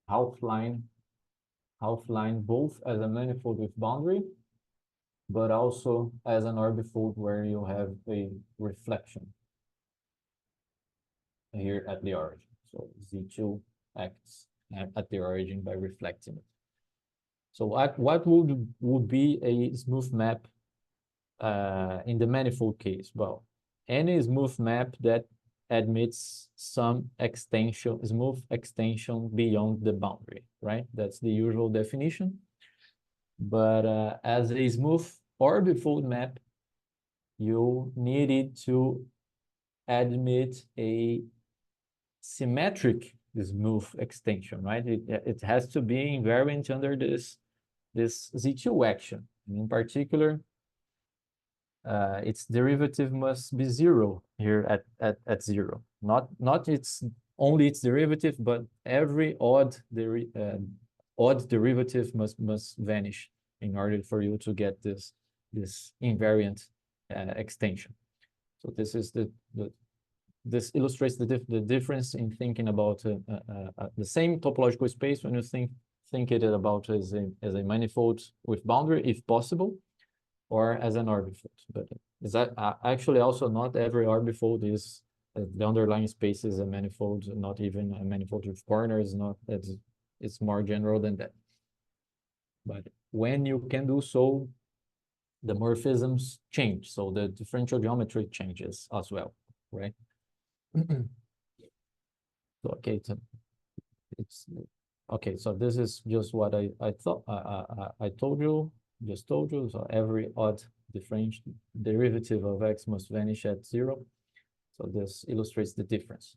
half line both as a manifold with boundary, but also as an orbifold where you have a reflection here at the origin. So Z2 acts at the origin by reflecting it. So what would be a smooth map in the manifold case? Well, any smooth map that admits some smooth extension beyond the boundary, right? That's the usual definition. But as a smooth orbifold map, you needed to admit a symmetric smooth extension, right? It has to be invariant under this Z2 action. And in particular, its derivative must be zero here at zero. Not only its derivative, but every odd derivative must vanish in order for you to get this invariant extension. So this illustrates the difference in thinking about the same topological space when you think it about as a manifold with boundary, if possible, or as an orbifold. But is that actually also not every orbifold is the underlying space is a manifold, not even a manifold with corners. It's more general than that. But when you can do so, the morphisms change, so the differential geometry changes as well, right? So, okay, okay. So this is just what I thought I told you. So every odd differential derivative of x must vanish at zero. So this illustrates the difference.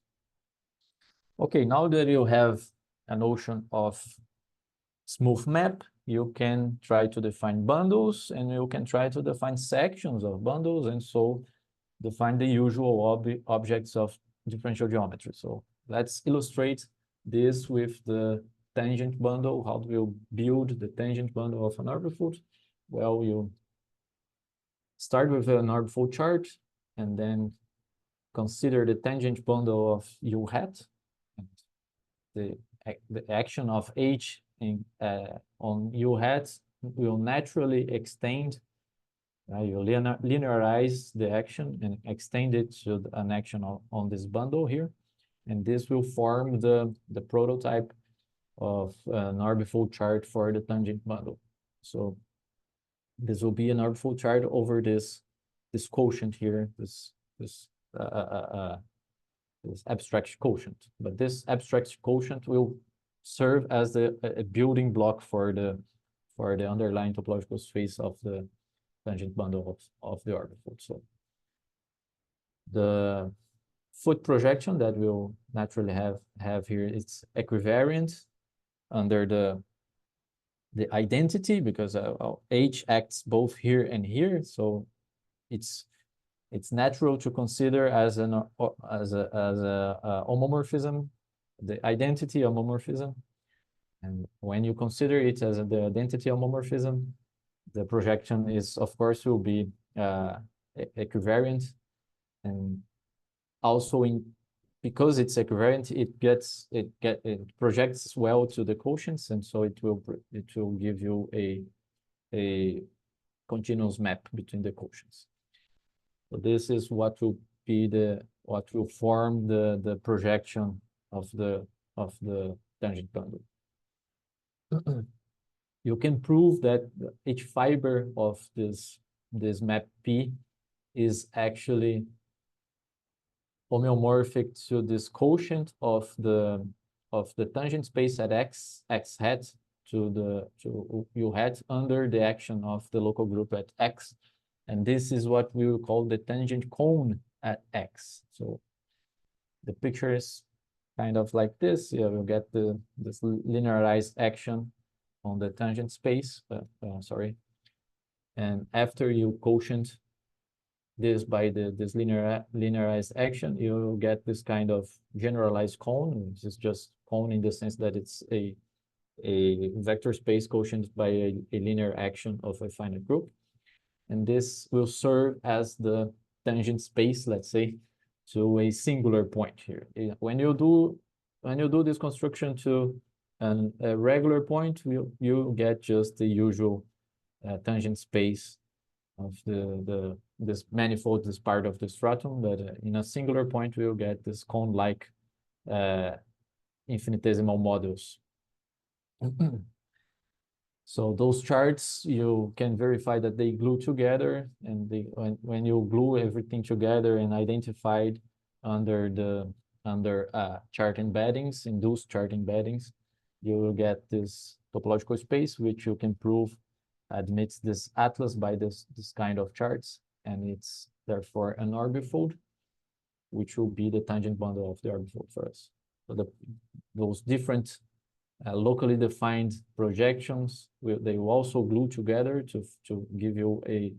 Okay, now that you have a notion of smooth map, you can try to define bundles, and you can try to define sections of bundles, and so define the usual objects of differential geometry. So let's illustrate this with the tangent bundle. How do you build the tangent bundle of an orbifold? Well, you start with an orbifold chart and then consider the tangent bundle of U hat. And the action of H on U hat will naturally extend. You linearize the action and extend it to an action on this bundle here. And this will form the prototype of an orbifold chart for the tangent bundle. So this will be an orbifold chart over this quotient here, this abstract quotient. But this abstract quotient will serve as a building block for the underlying topological space of the tangent bundle of the orbifold. So the foot projection that we'll naturally have here, it's equivariant under the identity, because H acts both here and here. So it's natural to consider as a homomorphism, the identity homomorphism. And when you consider it as the identity homomorphism, the projection is, of course, will be equivariant. And also because it's equivariant, it projects well to the quotients, and so it will give you a continuous map between the quotients. So this is what will form the projection of the tangent bundle. You can prove that each fiber of this map P is actually homeomorphic to this quotient of the tangent space at x hat to u hat under the action of the local group at x, and this is what we will call the tangent cone at x. So the picture is kind of like this. Yeah, we'll get this linearized action on the tangent space. Sorry, and after you quotient this by this linearized action, you get this kind of generalized cone, which is just cone in the sense that it's a vector space quotient by a linear action of a finite group. And this will serve as the tangent space, let's say, to a singular point here. When you do this construction to a regular point, you get just the usual tangent space of this manifold, this part of the stratum, but in a singular point, we'll get this cone-like infinitesimal models. So those charts, you can verify that they glue together, and when you glue everything together and identified under chart embeddings, induced chart embeddings, you will get this topological space, which you can prove admits this atlas by this kind of charts, and it's therefore an orbifold, which will be the tangent bundle of the orbifold for us. So those different locally defined projections, they will also glue together to give you a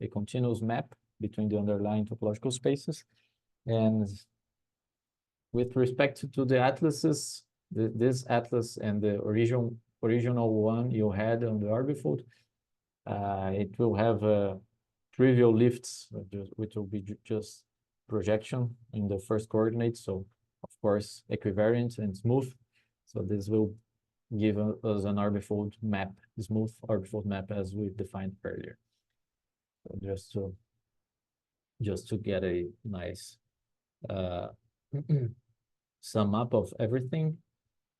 continuous map between the underlying topological spaces. And with respect to the atlases, this atlas and the original one you had on the orbifold, it will have trivial lifts, which will be just projection in the first coordinate. So of course, equivariant and smooth. So this will give us an orbifold map, smooth orbifold map, as we've defined earlier. So just to get a nice sum up of everything,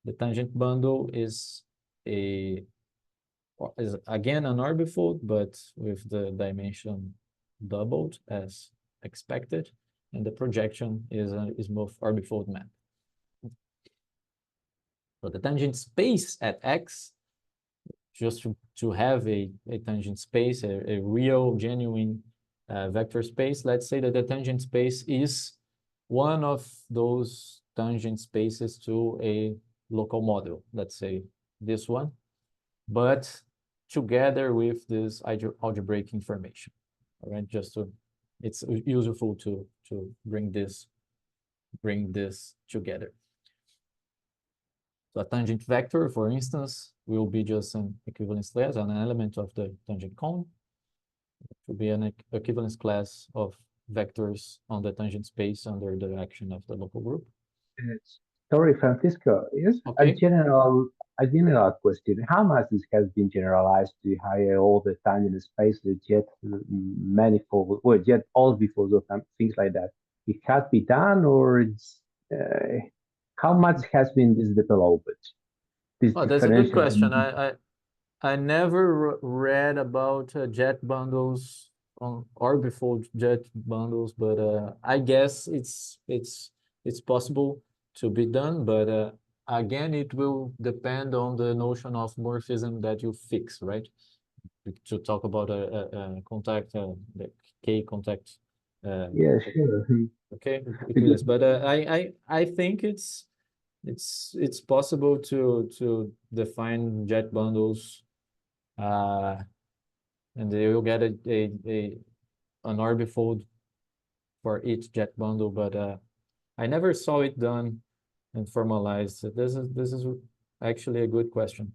the tangent bundle is again an orbifold, but with the dimension doubled as expected, and the projection is a smooth orbifold map. So the tangent space at x, just to have a tangent space, a real, genuine vector space, let's say that the tangent space is one of those tangent spaces to a local model, let's say this one, but together with this algebraic information. All right, it's useful to bring this together. So a tangent vector, for instance, will be just an equivalence class, an element of the tangent cone. It will be an equivalence class of vectors on the tangent space under the action of the local group. Sorry, Francisco. Yes, okay. a general question. How much this has been generalized to higher all the tangent spaces, jet manifold, or jet orbifolds or things like that? It has been done, or it's how much has been this developed? This that's a good question. I never read about jet bundles on orbifold jet bundles, but I guess it's possible to be done, but again, it will depend on the notion of morphism that you fix, right? to talk about a contact, the K contact. Yeah, sure. Okay, Because, Euclidean. But I think it's possible to define jet bundles, and you will get an orbifold for each jet bundle, but I never saw it done and formalized. So this is actually a good question.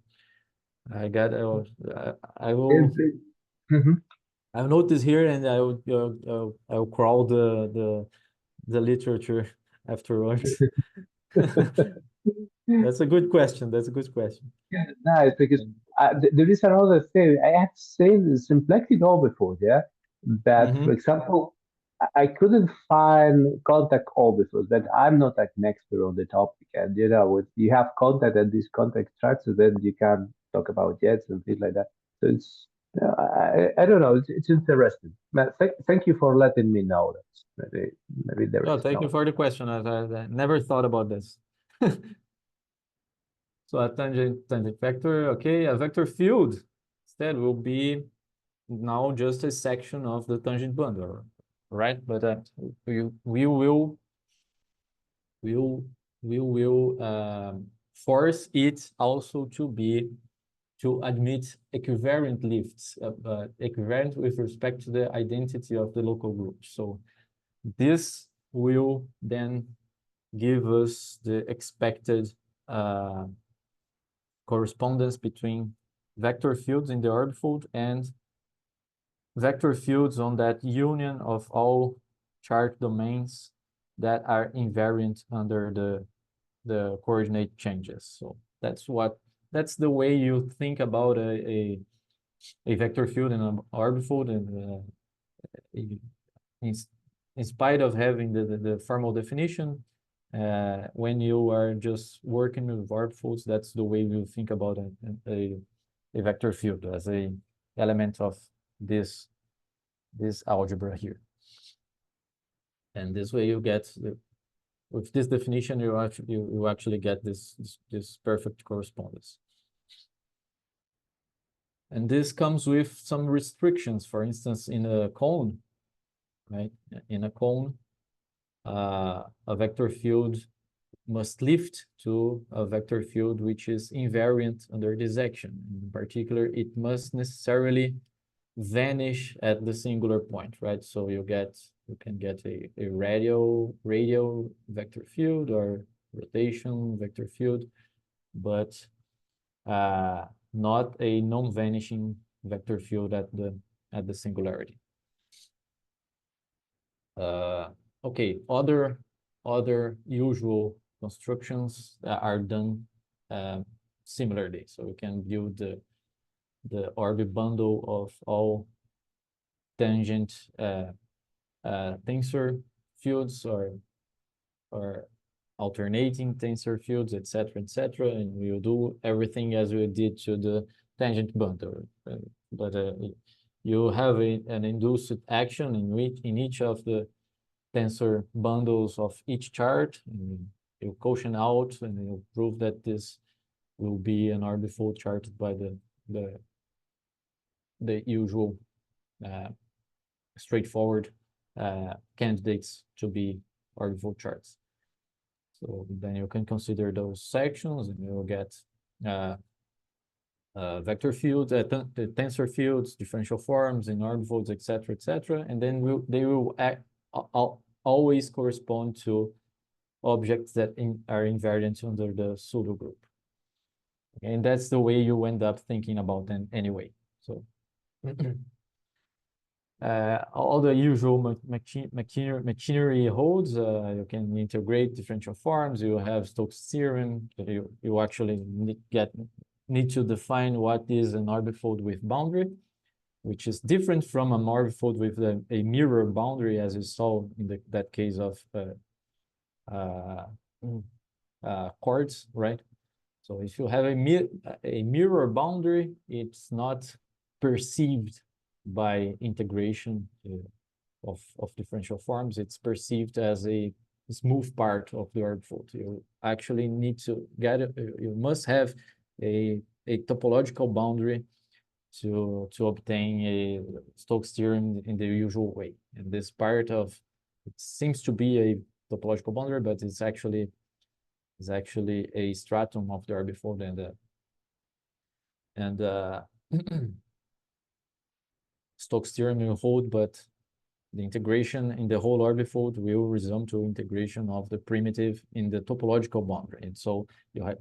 I got I will Mhm. I'll note this here, and I'll crawl the literature afterwards. That's a good question. That's a good question. Nice, because there is another thing. I have seen simplecity all before, yeah. That, for Mm-hmm. example, I couldn't find contact all before, but I'm not like an expert on the topic. And with you have contact and this contact structure, then you can talk about jets and things like that. So it's I don't know. It's interesting. But thank you for letting me know that maybe there No, is thank you no. for the question. I never thought about this. So a tangent vector, okay, a vector field instead will be now just a section of the tangent bundle, right? But we we will force it also to admit equivariant lifts, equivariant with respect to the identity of the local group. So this will then give us the expected correspondence between vector fields in the orbifold and vector fields on that union of all chart domains that are invariant under the coordinate changes. So that's the way you think about a vector field in an orbifold, and in, in spite of having the formal definition, when you are just working with orbifolds, that's the way you think about a vector field as a element of this algebra here. And this way you get, with this definition, you actually get this perfect correspondence. And this comes with some restrictions. For instance, in a cone, right? In a cone, a vector field must lift to a vector field which is invariant under this action. In particular, it must necessarily vanish at the singular point, right? So you can get a radial vector field or rotation vector field, but not a non-vanishing vector field at the singularity. Okay, other usual constructions that are done similarly. So we can view the orbit bundle of all tangent tensor fields or alternating tensor fields, etc., etc., and we'll do everything as we did to the tangent bundle. But you have an induced action in each of the tensor bundles of each chart, and you quotient out, and you prove that this will be an orbifold charted by the usual straightforward candidates to be orbifold charts. So then you can consider those sections, and you'll get vector fields, tensor fields, differential forms in orbifolds, etc., etc., and then they will always correspond to objects that are invariant under the pseudo group. And that's the way you end up thinking about them anyway. So all the usual machinery holds. You can integrate differential forms. You have Stokes' theorem. You actually need to define what is an orbifold with boundary, which is different from an orbifold with a mirror boundary, as you saw in that case of chords, right? So if you have a mirror boundary, it's not perceived by integration of differential forms. It's perceived as a smooth part of the orbifold. You actually need to you must have a topological boundary to obtain a Stokes theorem in the usual way. And this part of it seems to be a topological boundary, but it's actually a stratum of the orbifold, and Stokes theorem will hold, but the integration in the whole orbifold will resume to integration of the primitive in the topological boundary. And so you'll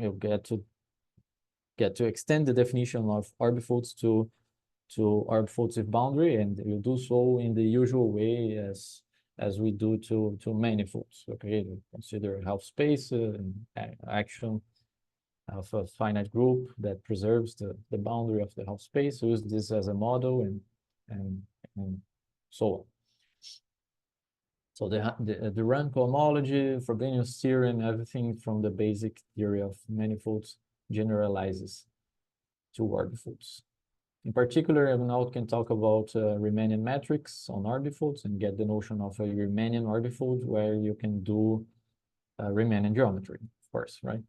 get to extend the definition of orbifolds to orbifolds with boundary, and you do so in the usual way as we do to manifolds. Okay, consider half space and action of a finite group that preserves the boundary of the half space. Use this as a model and so on. So the rank homology, Frobenius theorem, everything from the basic theory of manifolds generalizes to orbifolds. In particular, now we can talk about Riemannian metrics on orbifolds and get the notion of a Riemannian orbifold where you can do Riemannian geometry, of course, right?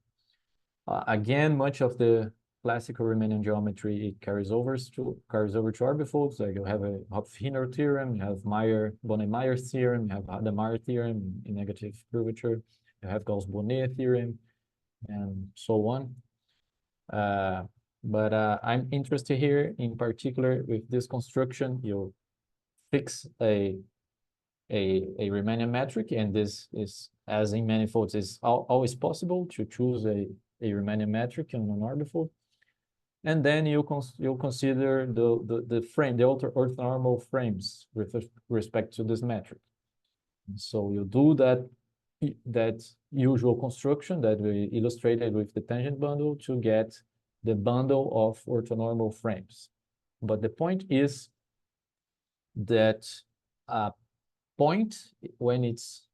Again, much of the classical Riemannian geometry it carries over to orbifolds. Like you have a Hopf-Hiner theorem, you have Bonnet-Meyer theorem, you have Hadamard theorem in negative curvature, you have Gauss-Bonnet theorem, and so on. But I'm interested here in particular with this construction. You fix a Riemannian metric, and this is, as in manifolds, is always possible to choose a Riemannian metric on an orbifold. And then you'll consider the frame, the orthonormal frames with respect to this metric. And so you do that usual construction that we illustrated with the tangent bundle to get the bundle of orthonormal frames. But the point is that a point, when it's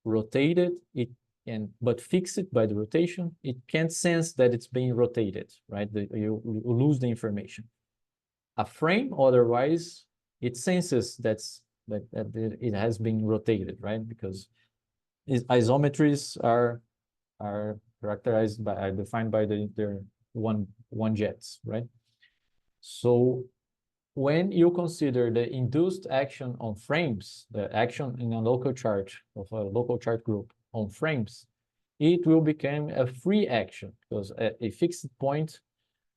rotated, but fixed by the rotation, it can't sense that it's being rotated, right? You lose the information. A frame, otherwise, it senses that it has been rotated, right? Because isometries are characterized by, are defined by their one jets, right? So when you consider the induced action on frames, the action in a local chart of a local chart group on frames, it will become a free action because a fixed point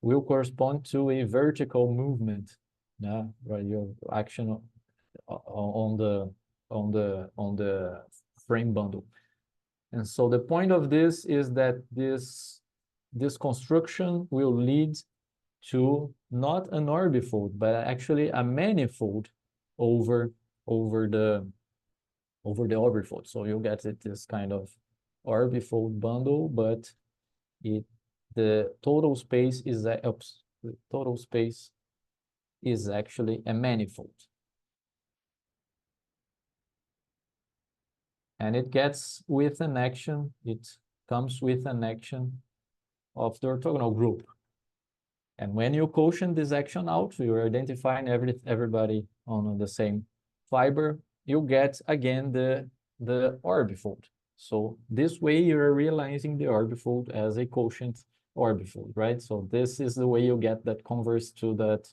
will correspond to a vertical movement, right? Your action on the frame bundle. And so the point of this is that this construction will lead to not an orbifold, but actually a manifold over the orbifold. So you get this kind of orbifold bundle, but the total space is actually a manifold. And it gets with an action, it comes with an action of the orthogonal group. And when you quotient this action out, you're identifying everybody on the same fiber, you get again the orbifold. So this way you're realizing the orbifold as a quotient orbifold, right? So this is the way you get that converse to that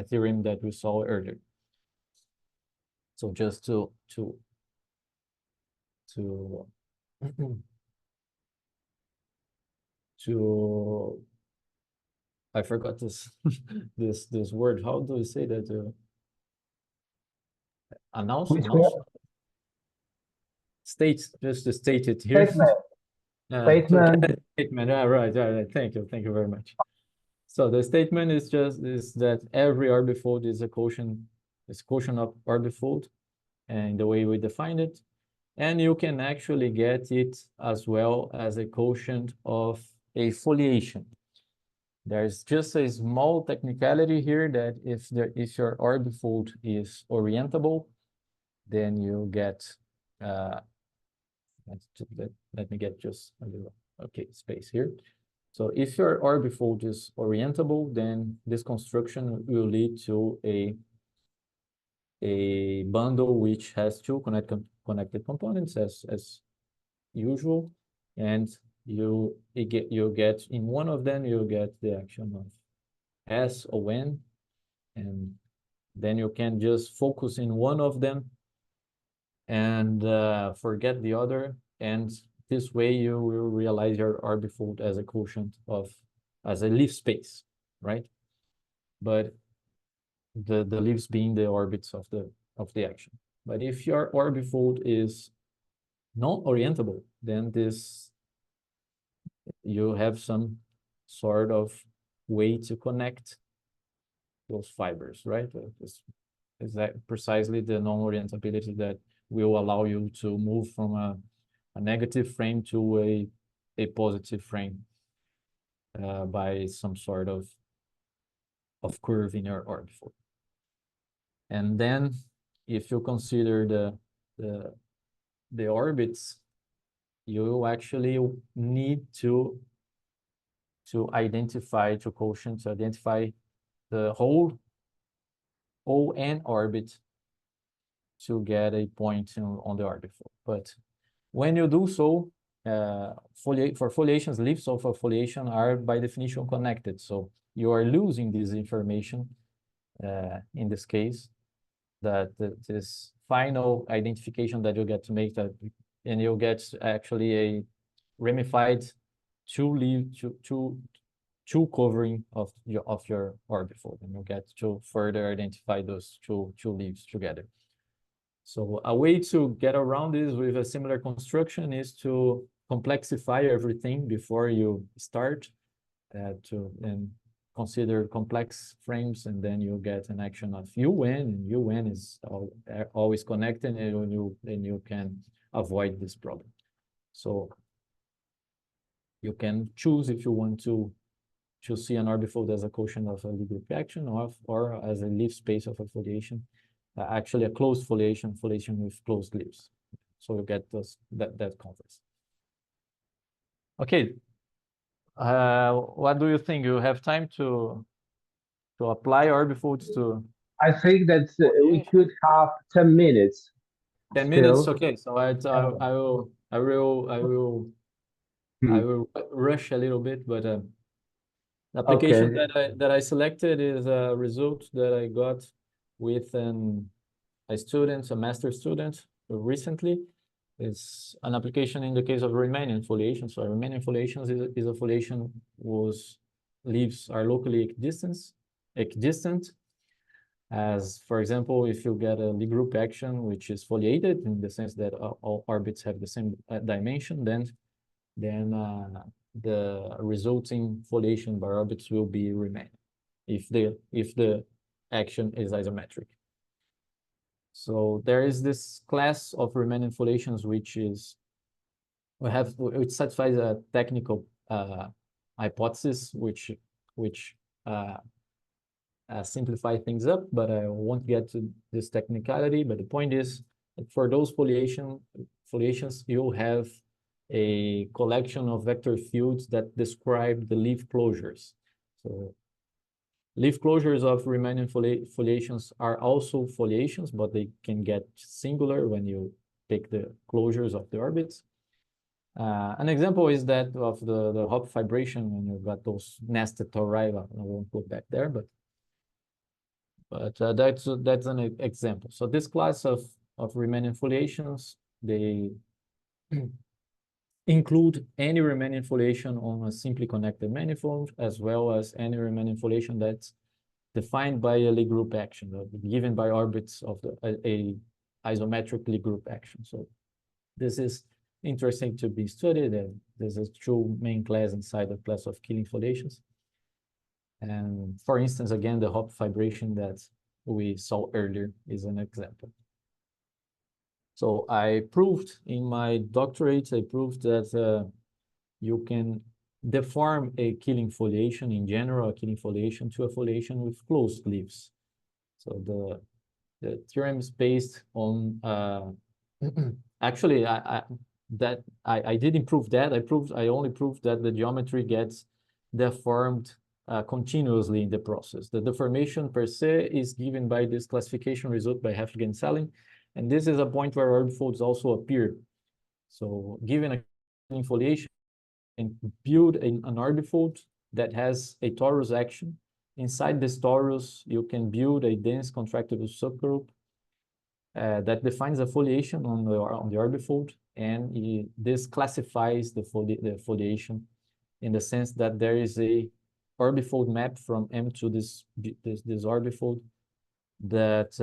theorem that we saw earlier. So just to I forgot this this word. How do we say that? Announce. State, just to state it here. Statement. Statement. Right. Thank you very much. So the statement is that every orbifold is a quotient of orbifold, and the way we define it, and you can actually get it as well as a quotient of a foliation. There's just a small technicality here that if your orbifold is orientable, then you get let me get just a little space here. So if your orbifold is orientable, then this construction will lead to a bundle which has two connected components as usual, and you get in one of them you get the action S O N, and then you can just focus in one of them and forget the other, and this way you will realize your orbifold as a quotient as a leaf space, right? But the leaves being the orbits of the action. But if your orbifold is non-orientable, then you have some sort of way to connect those fibers, right? Is that precisely the non-orientability that will allow you to move from a negative frame to a positive frame by some sort of curve in your orbifold. And then if you consider the orbits, you actually need to identify, to quotient, to identify the whole ON orbit to get a point on the orbifold. But when you do so, for foliations, leaves of a foliation are by definition connected. So you are losing this information in this case, that this final identification that you get to make, that, and you get actually a ramified two covering of your orbifold, and you get to further identify those two leaves together. So a way to get around this with a similar construction is to complexify everything before you start, and consider complex frames, and then you get an action of UN, and UN is always connected, and you can avoid this problem. So you can choose if you want to see an orbifold as a quotient of a Lie group action, or as a leaf space of a foliation, actually a closed foliation with closed leaves. So you get that converse. Okay. What do you think? You have time to apply orbifolds to? I think that we could have 10 minutes. 10 minutes, still. okay. So I will rush a little bit, but the application that I selected is a result that I got with a student, a master student, recently. It's an application in the case of Riemannian foliation. So Riemannian foliations is a foliation whose leaves are locally equidistant. As, for example, if you get a Lie group action which is foliated in the sense that all orbits have the same dimension, then the resulting foliation by orbits will be Riemannian if the action is isometric. So there is this class of Riemannian foliations which satisfies a technical hypothesis which simplify things up, but I won't get to this technicality. But the point is that for those foliations, you'll have a collection of vector fields that describe the leaf closures. So leaf closures of Riemannian foliations are also foliations, but they can get singular when you pick the closures of the orbits. An example is that of the Hopf fibration, when you've got those nested tori. I won't go back there, but that's an example. So this class of Riemannian foliations, they include any Riemannian foliation on a simply connected manifold, as well as any Riemannian foliation that's defined by a Lie group action, given by orbits of a isometric Lie group action. So this is interesting to be studied, and there's a true main class inside the class of Killing foliations. And for instance, again, the Hopf fibration that we saw earlier is an example. So I proved in my doctorate, that you can deform a Killing foliation in general, a Killing foliation, to a foliation with closed leaves. So the theorem is based on actually I didn't prove that. I only proved that the geometry gets deformed continuously in the process. The deformation per se is given by this classification result by Hefliger and Salling, and this is a point where orbifolds also appear. So given a foliation, and build an orbifold that has a torus action, inside this torus, you can build a dense contractible subgroup that defines a foliation on the orbifold, and this classifies the foliation in the sense that there is a orbifold map from M to this orbifold that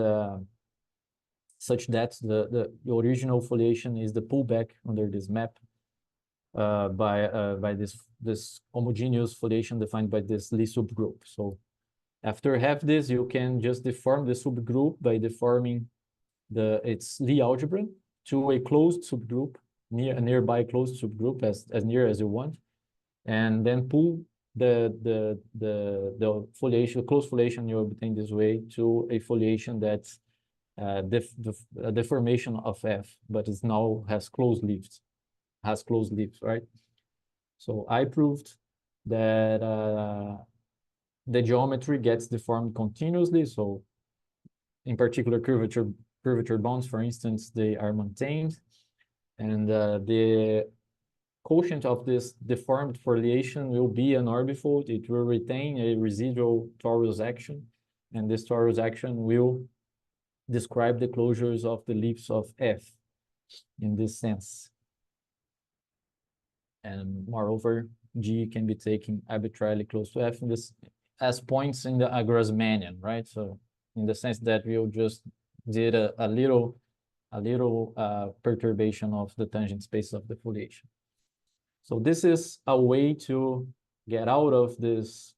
such that the original foliation is the pullback under this map by this homogeneous foliation defined by this Lie subgroup. So after have this, you can just deform the subgroup by deforming its Lie algebra to a closed subgroup, a nearby closed subgroup as near as you want, and then pull the foliation, closed foliation you obtain this way to a foliation that's a deformation of F, but it now has closed leaves, right? So I proved that the geometry gets deformed continuously. So in particular, curvature bonds, for instance, they are maintained, and the quotient of this deformed foliation will be an orbifold. It will retain a residual torus action, and this torus action will describe the closures of the leaves of F in this sense. And moreover, G can be taken arbitrarily close to F in this as points in the Grassmannian, right? So in the sense that we'll just did a little perturbation of the tangent space of the foliation. So this is a way to get out of this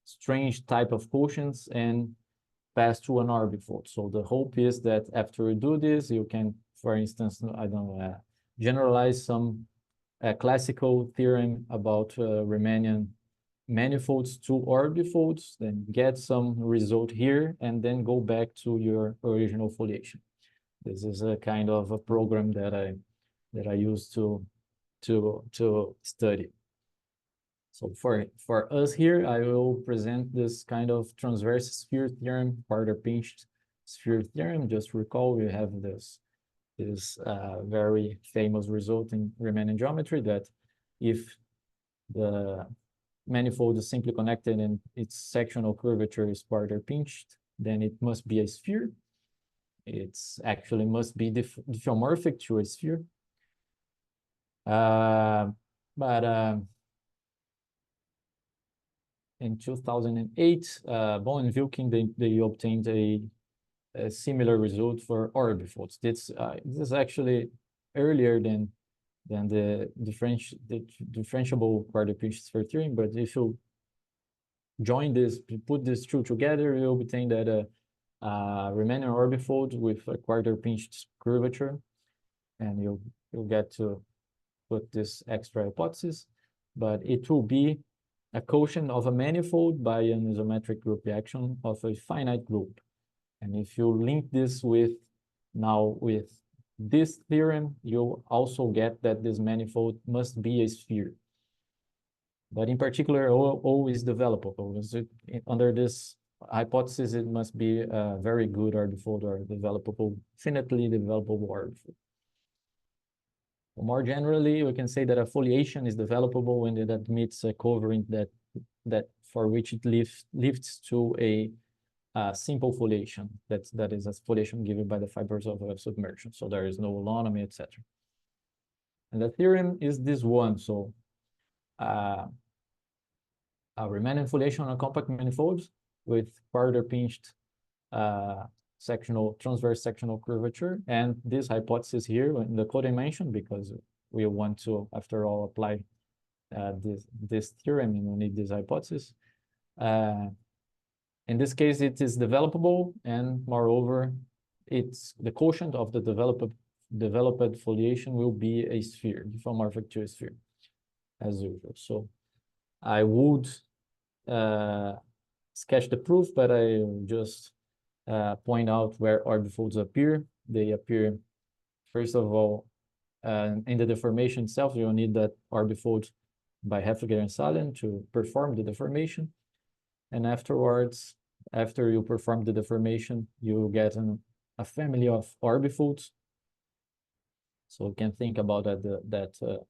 strange type of quotients and pass to an orbifold. So the hope is that after you do this, you can, for instance, I don't know, generalize some classical theorem about Riemannian manifolds to orbifolds, then get some result here, and then go back to your original foliation. This is a kind of a program that I use to study. So for us here, I will present this kind of transverse sphere theorem, Parter-Pinched sphere theorem. Just recall we have this very famous result in Riemannian geometry that if the manifold is simply connected and its sectional curvature is Parter-Pinched, then it must be a sphere. It's actually must be diffeomorphic to a sphere. In 2008, Bohm and Wilking, they obtained a similar result for orbifolds. This is actually earlier than the differentiable Parter-Pinched sphere theorem, but if you join this, put these two together, you obtain that a Riemannian orbifold with a Parter-Pinched curvature, and you'll get to put this extra hypothesis, but it will be a quotient of a manifold by an isometric group reaction of a finite group. And if you link this with this theorem, you also get that this manifold must be a sphere. But in particular, O is developable. Under this hypothesis, it must be a very good orbifold or developable, finitely developable orbifold. More generally, we can say that a foliation is developable when it admits a covariant that for which it lifts to a simple foliation. That is a foliation given by the fibers of submersion. So there is no holonomy, etc. And the theorem is this one. So a Riemannian foliation on a compact manifold with Parter-Pinched transverse sectional curvature, and this hypothesis here in the codimension, because we want to, after all, apply this theorem, and we need this hypothesis. In this case, it is developable, and moreover, it's the quotient of the developed foliation will be a sphere, diffeomorphic to a sphere, as usual. So I would sketch the proof, but I will just point out where orbifolds appear. They appear, first of all, in the deformation itself. You need that orbifold by Hefliger and Salin to perform the deformation. And afterwards, after you perform the deformation, you get a family of orbifolds. So you can think about that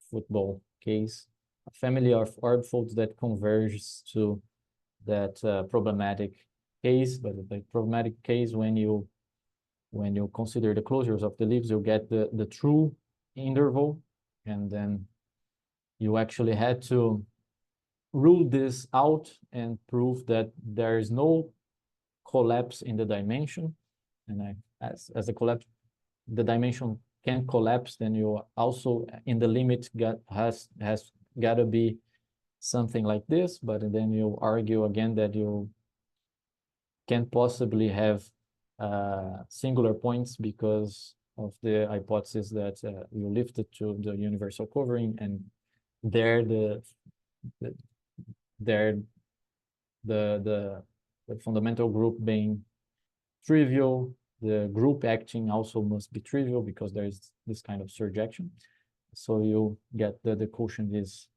football case. family of orbifolds that converges to that problematic case. But the problematic case, when you consider the closures of the leaves, you get the true interval, and then you actually had to rule this out and prove that there is no collapse in the dimension. And as a collapse, the dimension can collapse, then you also in the limit has got to be something like this. But then you argue again that you can possibly have singular points because of the hypothesis that you lift it to the universal covering, and there the fundamental group being trivial, the group acting also must be trivial because there is this kind of surjection. So you get the quotient is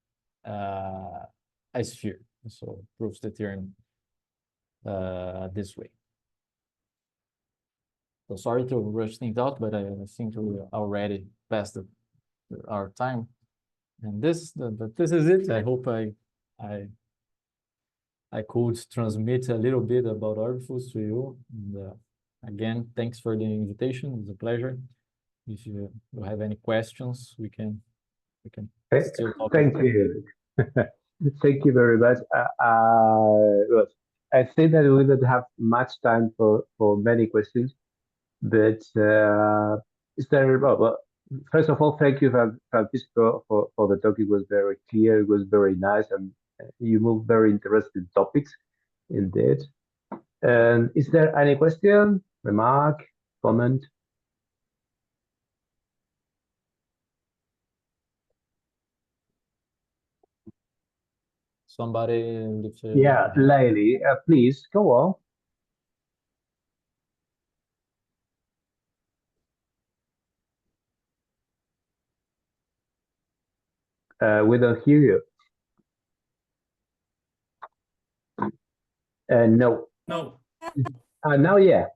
a sphere. So proves the theorem this way. So sorry to rush things out, but I think we already passed our time. And this is it. I hope I could transmit a little bit about orbifolds to you. And, again, thanks for the invitation. It's a pleasure. If you have any questions, we can still talk. Thank you. Thank you very much. Well, I think that we don't have much time for many questions, but is there? Well, first of all, thank you, Francisco, for the talk. It was very clear. It was very nice, and you moved very interesting topics, indeed. And is there any question, remark, comment? Somebody, Yeah, Laili, please go on. We don't hear you. No. No. Now, yeah.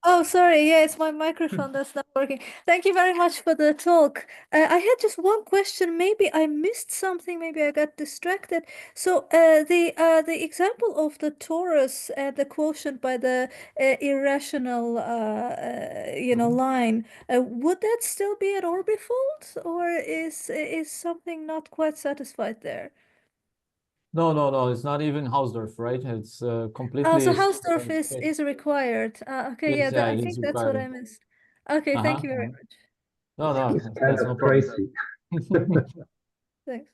Oh, sorry. Yeah, it's my microphone that's not working. Thank you very much for the talk. I had just one question. Maybe I missed something. Maybe I got distracted. So, the example of the torus and the quotient by the irrational, line, would that still be an orbifold, or is something not quite satisfied there? No. It's not even Hausdorff, right? It's completely. So Hausdorff is required. Okay, Yes, I think that's what I missed. Okay, thank you very much. No, It's kind of no crazy. Thanks.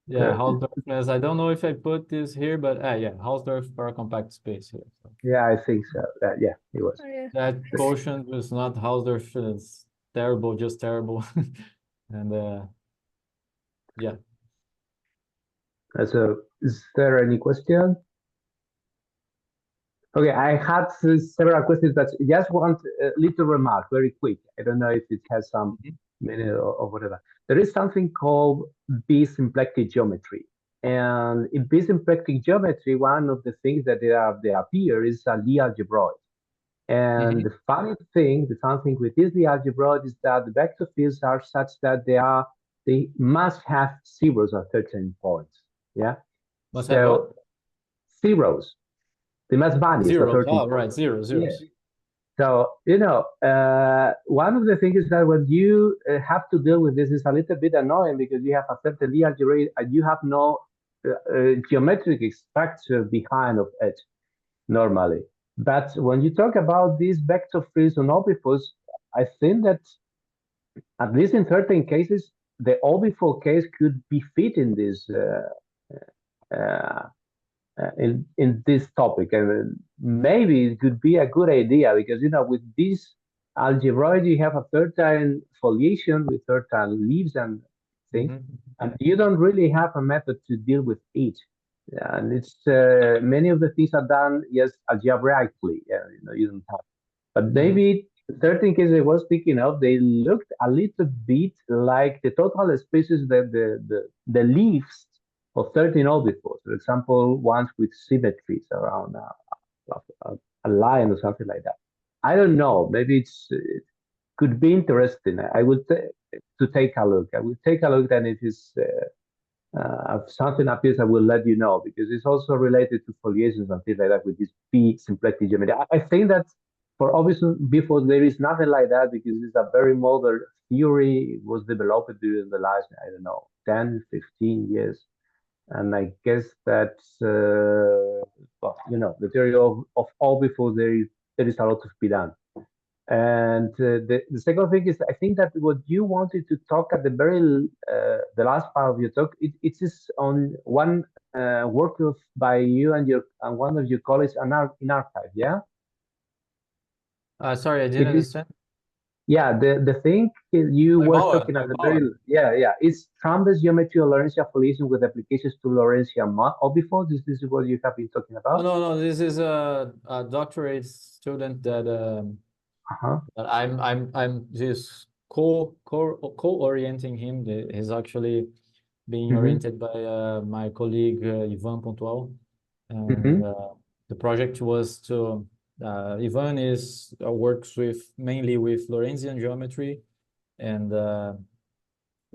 Yeah, Hausdorff. As I don't know if I put this here, but yeah, Hausdorff for a compact space here. So. Yeah, I think so. Yeah, it was. Oh, yeah. That quotient was not Hausdorff. It's terrible, just terrible. And yeah. So, is there any question? Okay, I had several questions, but just want a little remark, very quick. I don't know if it has some meaning or whatever. There is something called B-symplectic geometry. And in B-symplectic geometry, one of the things that they appear is a Lie algebroid. And the fun thing with this Lie algebroid is that the vector fields are such that they must have zeros at certain points. Yeah. Must have what? Zeros. They must vanish. Zeros. Oh, right. Zeros. Yeah. So, one of the things is that when you have to deal with this is a little bit annoying because you have a certain Lie algebra and you have no geometric structure behind of it normally. But when you talk about these vector fields on orbifolds, I think that at least in certain cases, the orbifold case could be fit in this in this topic, and maybe it could be a good idea because with this algebroid you have a certain foliation with certain leaves and things, and you don't really have a method to deal with each. And it's many of the things are done algebraically. You don't have, but maybe certain cases I was thinking of, they looked a little bit like the total spaces that the leaves of 13 orbifolds, for example, ones with symmetries around a line or something like that. I don't know. Maybe could be interesting. I would to take a look. I will take a look, and if it's if something appears, I will let you know, because it's also related to foliations and things like that with this P symplectic geometry. I think that for obvious before there is nothing like that, because it's a very modern theory. It was developed during the last, I don't know, 10, 15 years. And I guess that, well, the theory of all before there is a lot to be done. And the second thing is, I think that what you wanted to talk at the the last part of your talk, it is on one work by you and one of your colleagues in archive, yeah? Sorry, I didn't It is, understand. yeah, the thing you were talking at the yeah, it's Trambler's geometry of Lorentzian foliation with applications to Lorentzian orbifolds. This is what you have been talking about? No, this is a doctorate student that I'm just co-orienting him. He's actually being oriented by my colleague Ivan Pontual, and the project was to Ivan works mainly with Lorentzian geometry, and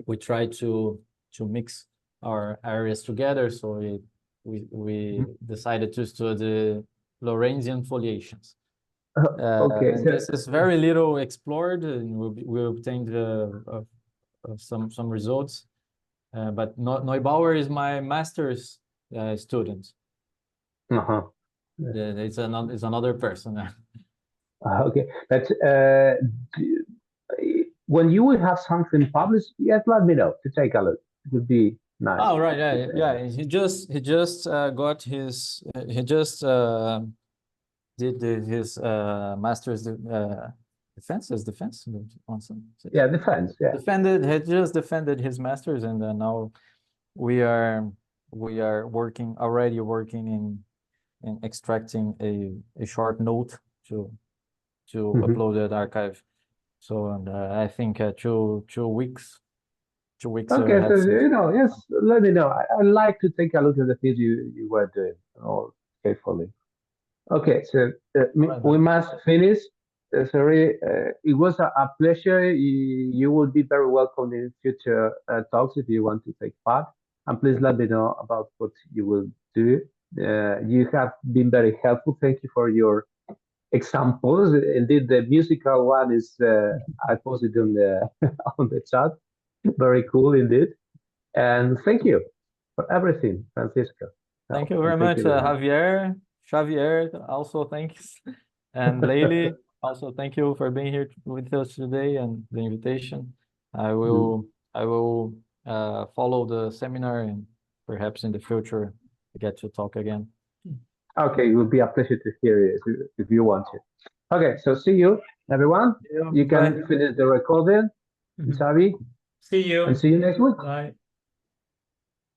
we try to mix our areas together. So we decided to study Lorentzian foliations. Okay, and this is very little explored, and we obtained some results. But Neubauer is my master's student. It's another person. Okay, but when you will have something published, yes, let me know to take a look. It would be nice. Oh, right, yeah. He just got his did his master's defense. Yeah, defense. Yeah, Had just defended his master's, and now we are already working in extracting a short note to upload that archive. So, and I think 2 weeks. 2 weeks. Okay, so yes, let me know. I like to take a look at the things you were doing all carefully. Okay, so we must finish. Sorry, it was a pleasure. You will be very welcome in future talks if you want to take part. And please let me know about what you will do. You have been very helpful. Thank you for your examples. Indeed, the musical one is I posted on the on the chat. Very cool indeed. And thank you for everything, Francisco. Thank you very much, Javier. Xavier, also thanks. And Leili, also thank you for being here with us today and the invitation. I will follow the seminar, and perhaps in the future get to talk again. Okay, it would be a pleasure to hear you if you want to. Okay, so see you, everyone. You can finish the recording. Xavi. See you. And see you next week. Bye.